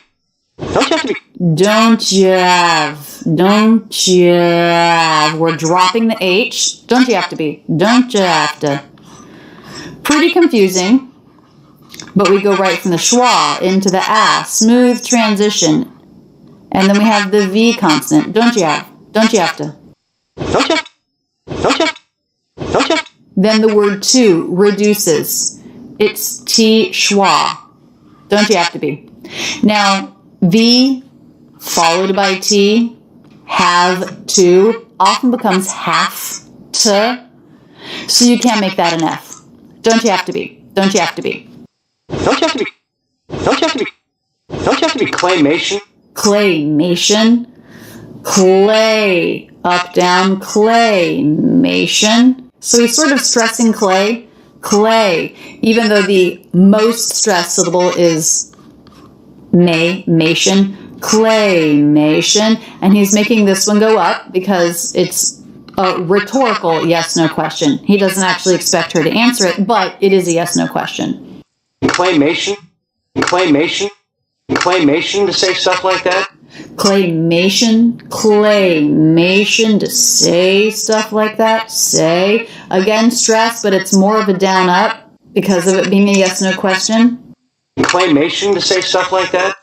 Don't you have to be? Don't you have? Don't you have? We're dropping the H. Don't you have to be? Don't you have to? Pretty confusing, but we go right from the schwa into the a. Smooth transition. And then we have the V consonant. Don't you have? Don't you have to? Don't you have to? Don't you have to? Don't you have to? Then the word to reduces. It's T schwa. Don't you have to be? Now, V followed by T, have to, often becomes have to, so you can't make that an F. Don't you have to be? Don't you have to be? Don't you have to be? Don't you have to be? Don't you have to be claymation? Claymation. Clay. Up, down, claymation. So he's sort of stressing clay. Clay. Even though the most stressed syllable is mation. Claymation. And he's making this one go up because it's a rhetorical yes-no question. He doesn't actually expect her to answer it, but it is a yes-no question. Claymation? Claymation? Claymation to say stuff like that? Claymation, claymation, to say stuff like that, say. Again, stress, but it's more of a down up because of it being a yes no question. Claymation to say stuff like that?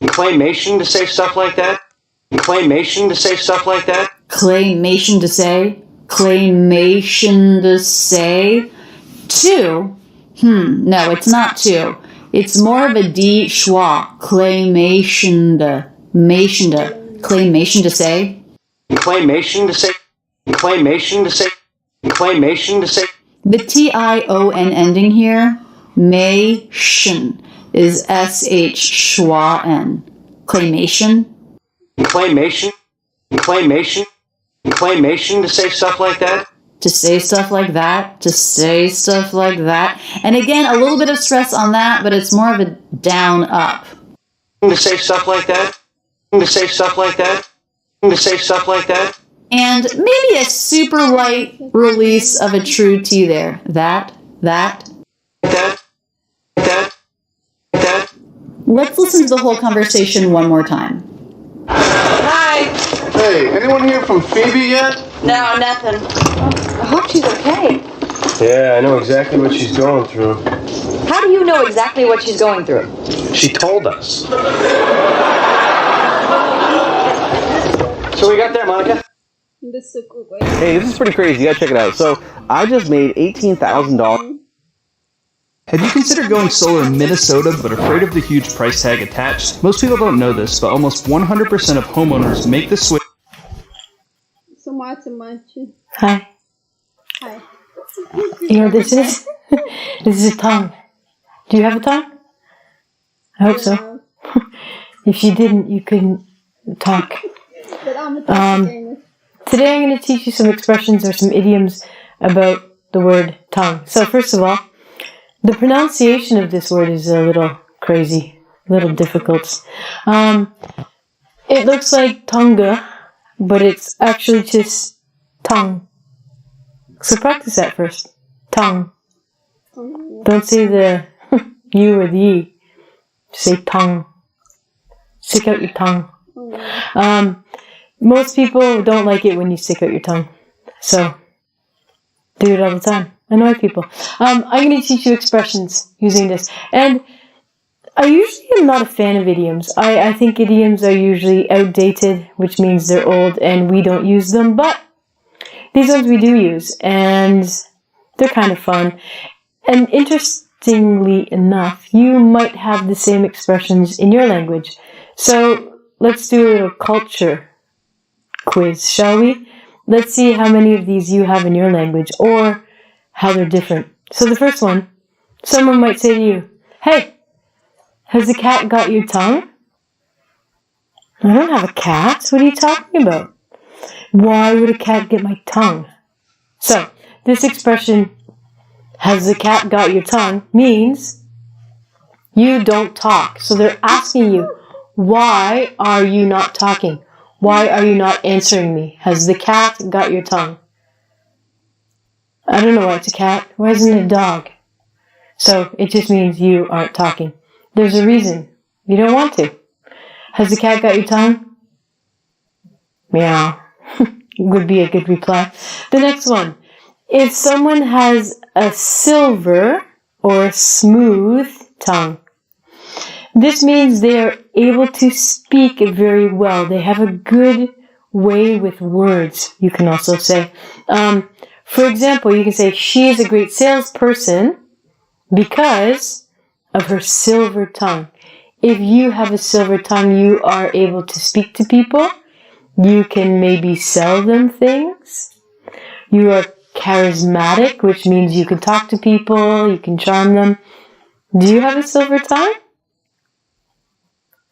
Claymation to say stuff like that? Claymation to say stuff like that? Claymation to say, claymation to say. To, no, it's not to. It's more of a D schwa. Claymation to claymation to say. Claymation to say. Claymation to say. Claymation to say. The T-I-O-N ending here, mation, is S-H schwa-N. Claymation. Claymation. Claymation. Claymation to say stuff like that. To say stuff like that. To say stuff like that. And again, a little bit of stress on that, but it's more of a down-up. To say stuff like that. To say stuff like that. To say stuff like that. And maybe a super light release of a true T there. That. Let's listen to the whole conversation one more time. Hi. Hey, anyone here from Phoebe yet? No, nothing. I hope she's okay. Yeah, I know exactly what she's going through. How do you know exactly what she's going through? She told us. So we got there, Monica. Hey, this is pretty crazy. You gotta check it out. So, I just made $18,000. Have you considered going solar in Minnesota but afraid of the huge price tag attached? Most people don't know this, but almost 100% of homeowners make the switch. Hi. Hi. You know what this is? This is a tongue. Do you have a tongue? I hope so. If you didn't, you couldn't talk. Today I'm going to teach you some expressions or some idioms about the word tongue. So first of all, the pronunciation of this word is a little crazy, a little difficult. It looks like tonga, but it's actually just tongue. So practice that first. Tongue. Don't say the U or the E. Say tongue. Stick out your tongue. Most people don't like it when you stick out your tongue. So, do it all the time. Annoy people. I'm going to teach you expressions using this. And I usually am not a fan of idioms. I think idioms are usually outdated, which means they're old and we don't use them. But these ones we do use. And they're kind of fun. And interestingly enough, you might have the same expressions in your language. So, let's do a little culture quiz, shall we? Let's see how many of these you have in your language or how they're different. So the first one, someone might say to you, "Hey, has the cat got your tongue?" I don't have a cat. What are you talking about? Why would a cat get my tongue? So this expression, "Has the cat got your tongue?" means you don't talk. So they're asking you, why are you not talking? Why are you not answering me? Has the cat got your tongue? I don't know why it's a cat. Why isn't it a dog? So it just means you aren't talking. There's a reason. You don't want to. Has the cat got your tongue? Meow. Would be a good reply. The next one. If someone has a silver or smooth tongue, this means they are able to speak very well. They have a good way with words, you can also say. For example, you can say, she is a great salesperson because of her silver tongue. If you have a silver tongue, you are able to speak to people. You can maybe sell them things. You are charismatic, which means you can talk to people, you can charm them. Do you have a silver tongue?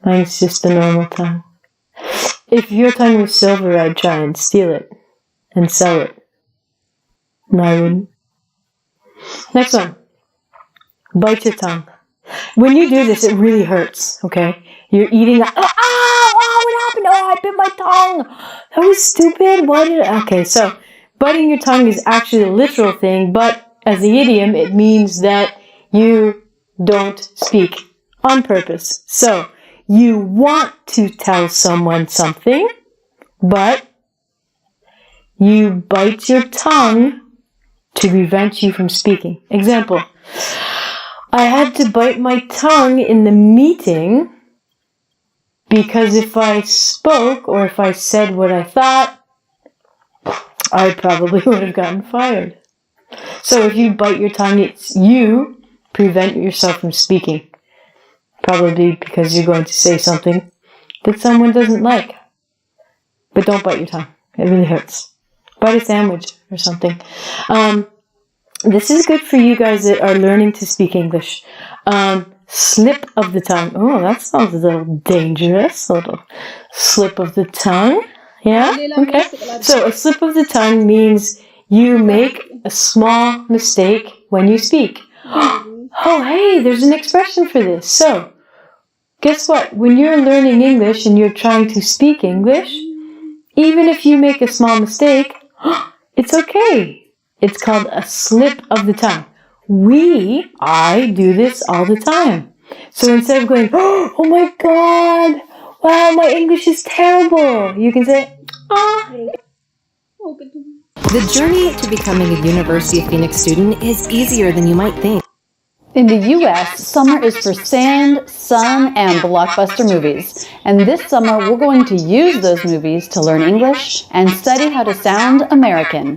Mine's just a normal tongue. If your tongue was silver, I'd try and steal it and sell it. No, I wouldn't. Next one. Bite your tongue. When you do this, it really hurts, okay? You're eating, what happened? Oh, I bit my tongue. That was stupid. Why did I? Okay, so biting your tongue is actually a literal thing, but as the idiom, it means that you don't speak on purpose. So, you want to tell someone something, but you bite your tongue to prevent you from speaking. Example, I had to bite my tongue in the meeting because if I spoke or if I said what I thought, I probably would have gotten fired. So if you bite your tongue, it's you prevent yourself from speaking. Probably because you're going to say something that someone doesn't like. But don't bite your tongue. It really hurts. Bite a sandwich or something. This is good for you guys that are learning to speak English. Slip of the tongue. Oh, that sounds a little dangerous. A little slip of the tongue. Yeah? Okay. So a slip of the tongue means you make a small mistake when you speak. Oh, hey, there's an expression for this. So, guess what? When you're learning English and you're trying to speak English, even if you make a small mistake, it's okay. It's called a slip of the tongue. I do this all the time. So instead of going, oh my God, wow, my English is terrible, you can say, The journey to becoming a University of Phoenix student is easier than you might think. In the US, summer is for sand, sun, and blockbuster movies. And this summer, we're going to use those movies to learn English and study how to sound American.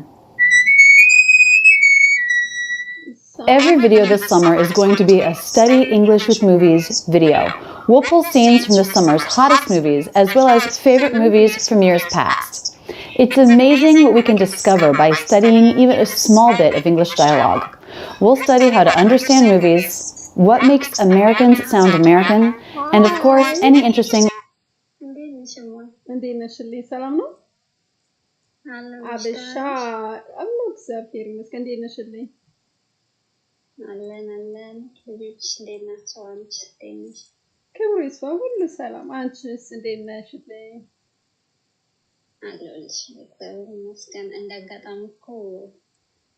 Every video this summer is going to be a Study English with Movies video. We'll pull scenes from the summer's hottest movies, as well as favorite movies from years past. It's amazing what we can discover by studying even a small bit of English dialogue. We'll study how to understand movies, what makes Americans sound American, and of course, any interesting... አለን ልጆች እንዴት ናቸው? አንቺ እንዴት ነሽ? ክብሩ ይስፋ ሁሉ ሰላም። አንቺስ እንዴት ነሽ? አለሁልሽ እግዚአብሔር ይመስገን። እንዳጋጣሚ እኮ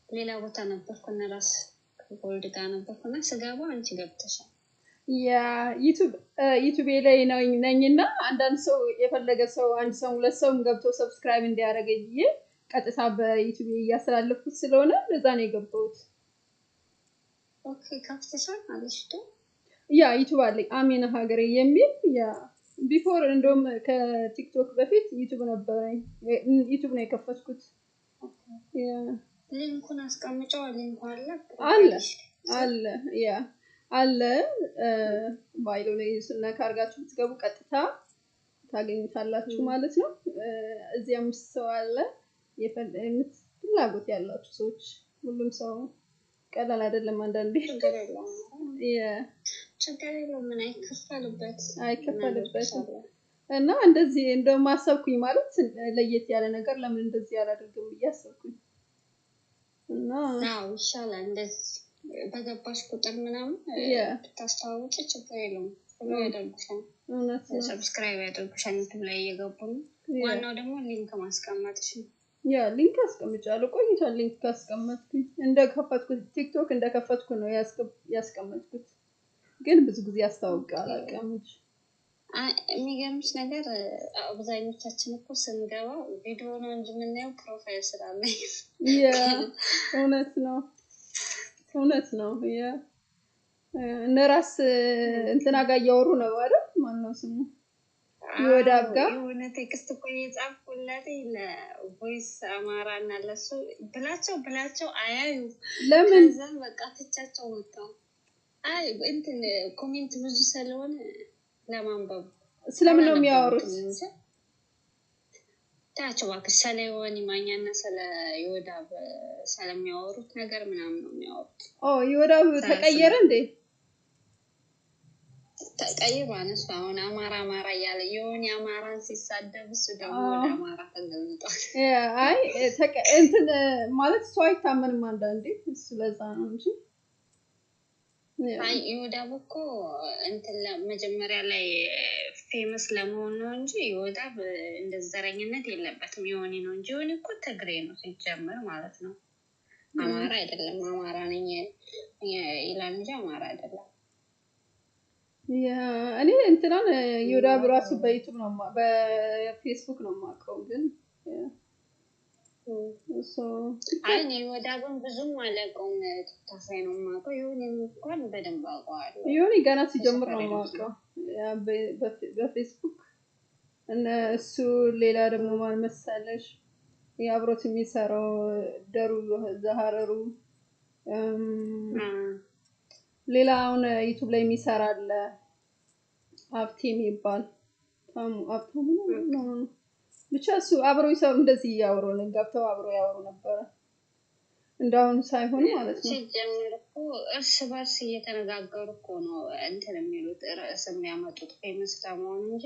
ሌላ ቦታ ነበርኩና ራስ ከጎልድ ጋር ነበርኩና ስገባ አንቺ ገብተሻል። ያ ዩቲዩብ ላይ ነኝና አንዳንድ ሰው የፈለገ ሰው አንድ ሰው ሁለት ሰውም ገብቶ ሰብስክራይብ እንዲያደርገኝ ቀጥታ በዩቲዩብ እያስተላለፍኩት ስለሆነ ለዛ ነው የገባሁት። ኦኬ ካፍተሻል አለሽቶ ያ ዩቲዩብ አለኝ AmenHagere የሚል ያ ቢፎር እንደውም ከቲክቶክ በፊት ዩቲዩብ ነበረኝ። ዩቲዩብ ነው የከፈትኩት። ያ ሊንኩን አስቀምጨው ሊንኩ አለ ያ አለ ባይሎ ላይ ስነካ አርጋችሁ ብትገቡ ቀጥታ ታገኙታላችሁ ማለት ነው። እዚያም ሰው አለ ፍላጎት ያላችሁ ሰዎች ሁሉም ሰው ቀላል አይደለም አንዳንዴ ችግር የለውም ምን አይከፈልበት እና እንደዚህ እንደውም አሰብኩኝ ማለት ለየት ያለ ነገር ለምን እንደዚህ ያላደርግም እያሰብኩኝ እና ይሻላል እንደዚህ በገባሽ ቁጥር ምናምን ብታስተዋውቂ ችግር የለውም ሁሉ ያደርጉሻል ሰብስክራይብ ያደርጉሻል ዩቲዩብ ላይ እየገቡ ነው ዋናው ደግሞ ሊንክ ማስቀመጥሽ ነው ያ ሊንክ አስቀምጫለሁ ቆይቷል ሊንክ ካስቀመጥኩኝ እንደከፈትኩት ቲክቶክ እንደከፈትኩ ነው ያስቀመጥኩት ግን ብዙ ጊዜ ያስታውቃል አቀምጭ የሚገርምሽ ነገር አብዛኞቻችን እኮ ስንገባ ቪዲዮ ነው እንጂ የምናየው ፕሮፋይል ስላለኝ ያ እውነት ነው ያ እነራስ እንትና ጋር እያወሩ ነው አይደል ማነው ስሙ ይወዳብ ጋር የሆነ ቴክስት እኮ የጻፍኩላት ለቮይስ አማራ እና ለሱ ብላቸው አያዩ ለምን ዘን በቃ ትቻቸው ወጣው እንትን ኮሜንት ብዙ ስለሆነ ለማንበብ ስለምን ነው የሚያወሩት ታቸው ባክ ስለሆነ ማኛና ስለ ይወዳብ ስለሚያወሩት ነገር ምናምን ነው የሚያወሩት ይወዳብ ተቀየረ እንዴ ተቀይሯል እሱ አሁን አማራ እያለ የሆነ አማራን ሲሳደብ እሱ ደግሞ አማራ ተገልጧል እንትን ማለት ሰው አይታመንም አንዳንዴ ስለዛ ነው እንጂ ይወዳብ እኮ እንትን መጀመሪያ ላይ ፌመስ ለመሆን ነው እንጂ ይወዳብ እንደዘረኝነት የለበትም የሆነ ነው እንጂ የሆነ እኮ ትግሬ ነው ሲጀመር ማለት ነው አማራ አይደለም አማራ ነኝ ይላል እንጂ አማራ አይደለም ያ እኔ እንትናን ይወዳብ ራሱ በዩቲዩብ ነው በፌስቡክ ነው ማቀው ግን አይኔ ይወዳብን ብዙም አለቀውም ተሳይ ነው ማቀው ይሁን እንኳን በደንብ አውቀዋለሁ ይሁን ገና ሲጀምር ነው ማቀው ያ በፌስቡክ እና እሱ ሌላ ደግሞ ማን መሰለሽ ያብሮት የሚሰራው ደሩ ዘሃረሩ ሌላውን ዩቲዩብ ላይ የሚሰራ አለ ሀብቴም ይባል ሀብታሙ ነው ብቻ እሱ አብረው ይሰሩ እንደዚህ ያወሩ ገብተው አብረው ያወሩ ነበር እንዳውን ሳይሆን ማለት ነው ሲጀምር እኮ እርስ በርስ እየተነጋገሩ እኮ ነው እንትን የሚሉት ርዕስ የሚያመጡት ፌመስ ለመሆን እንጂ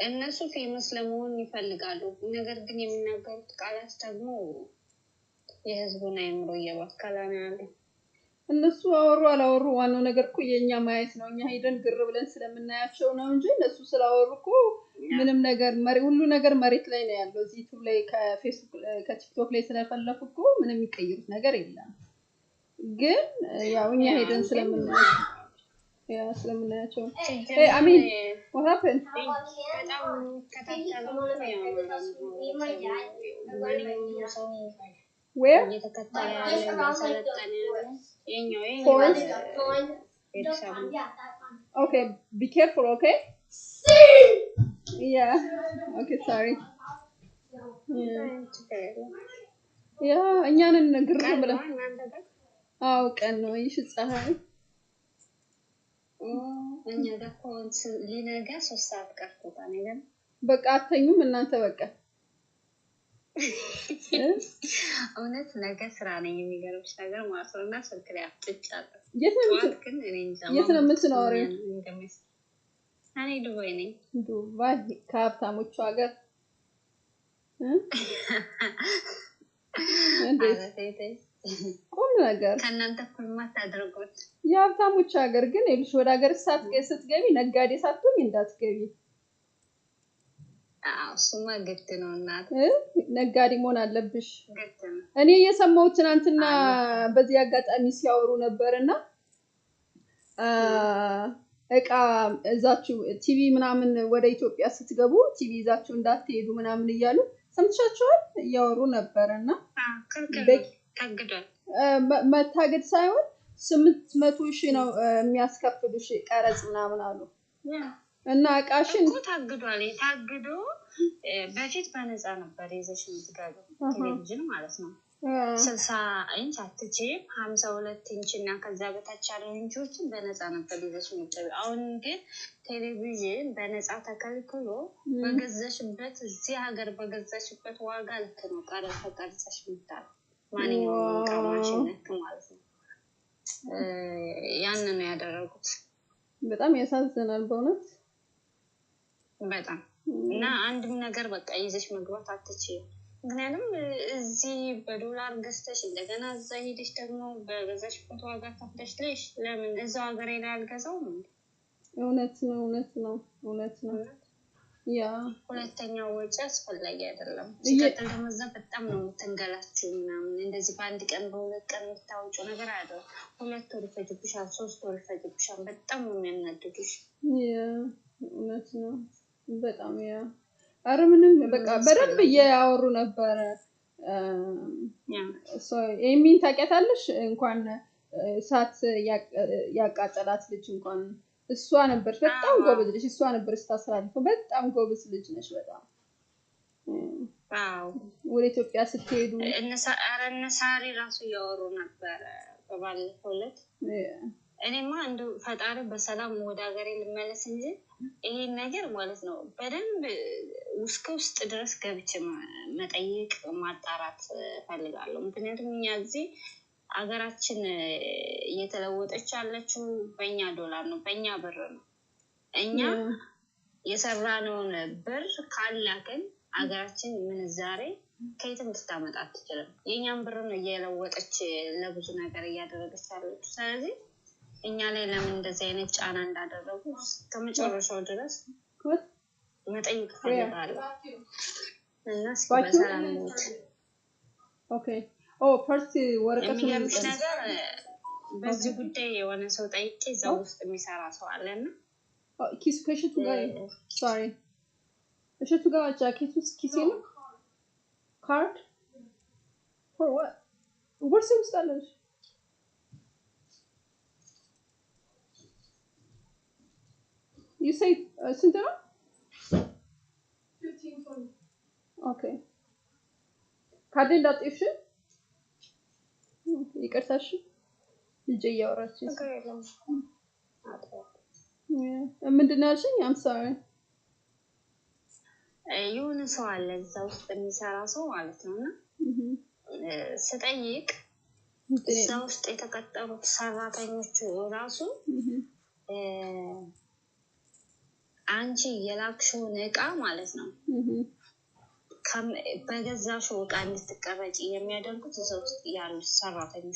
እነሱ ፌመስ ለመሆን ይፈልጋሉ ነገር ግን የሚናገሩት ቃላት ደግሞ የህዝቡን አይምሮ እየበከለ ነው ያለው እነሱ አወሩ አላወሩ ዋናው ነገር እኮ የኛ ማየት ነው እኛ ሄደን ግር ብለን ስለምናያቸው ነው እንጂ እነሱ ስላወሩ እኮ ምንም ነገር ሁሉ ነገር መሬት ላይ ነው ያለው እዚህ ዩቲዩብ ላይ ከፌስቡክ ከቲክቶክ ላይ ስለፈለፉ እኮ ምንም የሚቀይሩት ነገር የለም ግን ያው እኛ ሄደን ስለምናያቸው hey I mean what happened where okay be careful okay yeah okay sorry yeah እኛንን ግር ብለን አውቀን ነው ይሽ ፀሐይ እኛ ደግሞ ሊነጋ 3 ሰዓት ቀርቶታል አይደል በቃ አተኙም እናንተ በቃ እውነት ነገ ስራ ነኝ የሚገርምሽ ነገር ማስረና ስልክ ላይ አጥጫለሁ የት ነው የምትኖሪው እኔ ዱባይ ነኝ ዱባይ ከሀብታሞቹ ሀገር ቁም ነገር ከእናንተ ኩልማት አድርጎት የሀብታሞቹ ሀገር ግን ይልሽ ወደ ሀገር ስትገቢ ነጋዴ ሳትሆኝ እንዳትገቢ እሱማ ግድ ነው እናት ነጋዴ መሆን አለብሽ እኔ የሰማሁት ትናንትና በዚህ አጋጣሚ ሲያወሩ ነበርና እቃ እዛችሁ ቲቪ ምናምን ወደ ኢትዮጵያ ስትገቡ ቲቪ ይዛችሁ እንዳትሄዱ ምናምን እያሉ ሰምተሻቸዋል እያወሩ ነበርና ታግዷል መታገድ ሳይሆን 800,000 ነው የሚያስከፍሉሽ ቀረጽ ምናምን አሉ እና እቃሽን ታግዷል ታግዶ በፊት በነፃ ነበር ይዘሽ የምትገቡ ቴሌቪዥን ማለት ነው 60 ኢንች አትችይም 52 ኢንች እና ከዛ በታች ያለው ኢንቾችን በነፃ ነበር ይዘሽ የምትገቡ አሁን ግን ቴሌቪዥን በነፃ ተከልክሎ በገዛሽበት እዚህ ሀገር በገዛሽበት ዋጋ ልክ ነው ቀረጥ ተቀርጸሽ ምታል ማንኛውም ቃማሽን ልክ ማለት ነው ያን ነው ያደረጉት በጣም ያሳዝናል በእውነት በጣም እና አንድም ነገር በቃ ይዘሽ መግባት አትችይም ምክንያቱም እዚህ በዶላር ገዝተሽ እንደገና እዛ ሄደሽ ደግሞ በገዛሽበት ዋጋ ከፍለሽ ለምን እዛው ሀገር ላይ አልገዛው ነው እውነት ነው ያ ሁለተኛው ወጪ አስፈላጊ አይደለም ሲቀጥል ደግሞ እዛ በጣም ነው ተንገላችሁ ምናምን እንደዚህ በአንድ ቀን በሁለት ቀን የምታወጪው ነገር አይደለም 2 ወር ይፈጅብሻል 3 ወር ይፈጅብሻል በጣም ነው የሚያናድዱሽ ያ እውነት ነው በጣም ያ አረምንም በቃ በደንብ ያወሩ ነበር ኤሚን ታውቂያታለሽ እንኳን ሳት ያቃጠላት ልጅ እንኳን እሷ ነበርሽ በጣም ጎበዝ ልጅ እሷ ነበርሽ ታስራልፈው በጣም ጎበዝ ልጅ ነሽ በጣም ዋው ወደ ኢትዮጵያ ስትሄዱ እነሳሪ ራሱ ያወሩ ነበር በባለፈው ዕለት እኔማ እንደው ፈጣሪ በሰላም ወደ ሀገሬ ልመለስ እንጂ ይሄ ነገር ማለት ነው በደንብ ውስጥ ድረስ ገብቼ መጠየቅ ማጣራት ፈልጋለሁ ምክንያቱም እኛ እዚህ ሀገራችን እየተለወጠች ያለችው በእኛ ዶላር ነው በእኛ ብር ነው እኛ የሰራነውን ብር ካላከን ሀገራችን ምንዛሬ ከየትም ልታመጣ አትችልም የኛን ብር ነው እየለወጠች ለብዙ ነገር እያደረገች ያለችው ስለዚህ እኛ ላይ ለምን እንደዚህ አይነት ጫና እንዳደረጉ ከመጨረሻው ድረስ መጠየቅ ፈልጋለሁ እና እስኪ በሰላም ነው ኦኬ ፈርስት ወረቀቱን ነገር በዚህ ጉዳይ የሆነ ሰው ጠይቄ እዛው ውስጥ የሚሰራ ሰው አለና ኪስ ከሽቱ ጋር ሶሪ እሽቱ ጋር ጃኬት ውስጥ ኪስ ነው ካርድ for what what's the standard you say ስንት ነው 1520 okay ካርድ እንዳጥሽ ይቅርታሽ ልጅ እያወራች ምንድን ነው ያልሽኝ? I'm sorry. የሆነ ሰው አለ እዛ ውስጥ የሚሰራ ሰው ማለት ነውና ስጠይቅ እዛ ውስጥ የተቀጠሩት ሰራተኞቹ ራሱ አንቺ የላክሽውን ዕቃ ማለት ነው በገዛሽው ዕቃ እንድትቀበጪ የሚያደርጉት እዛ ውስጥ ያሉ ሰራተኞች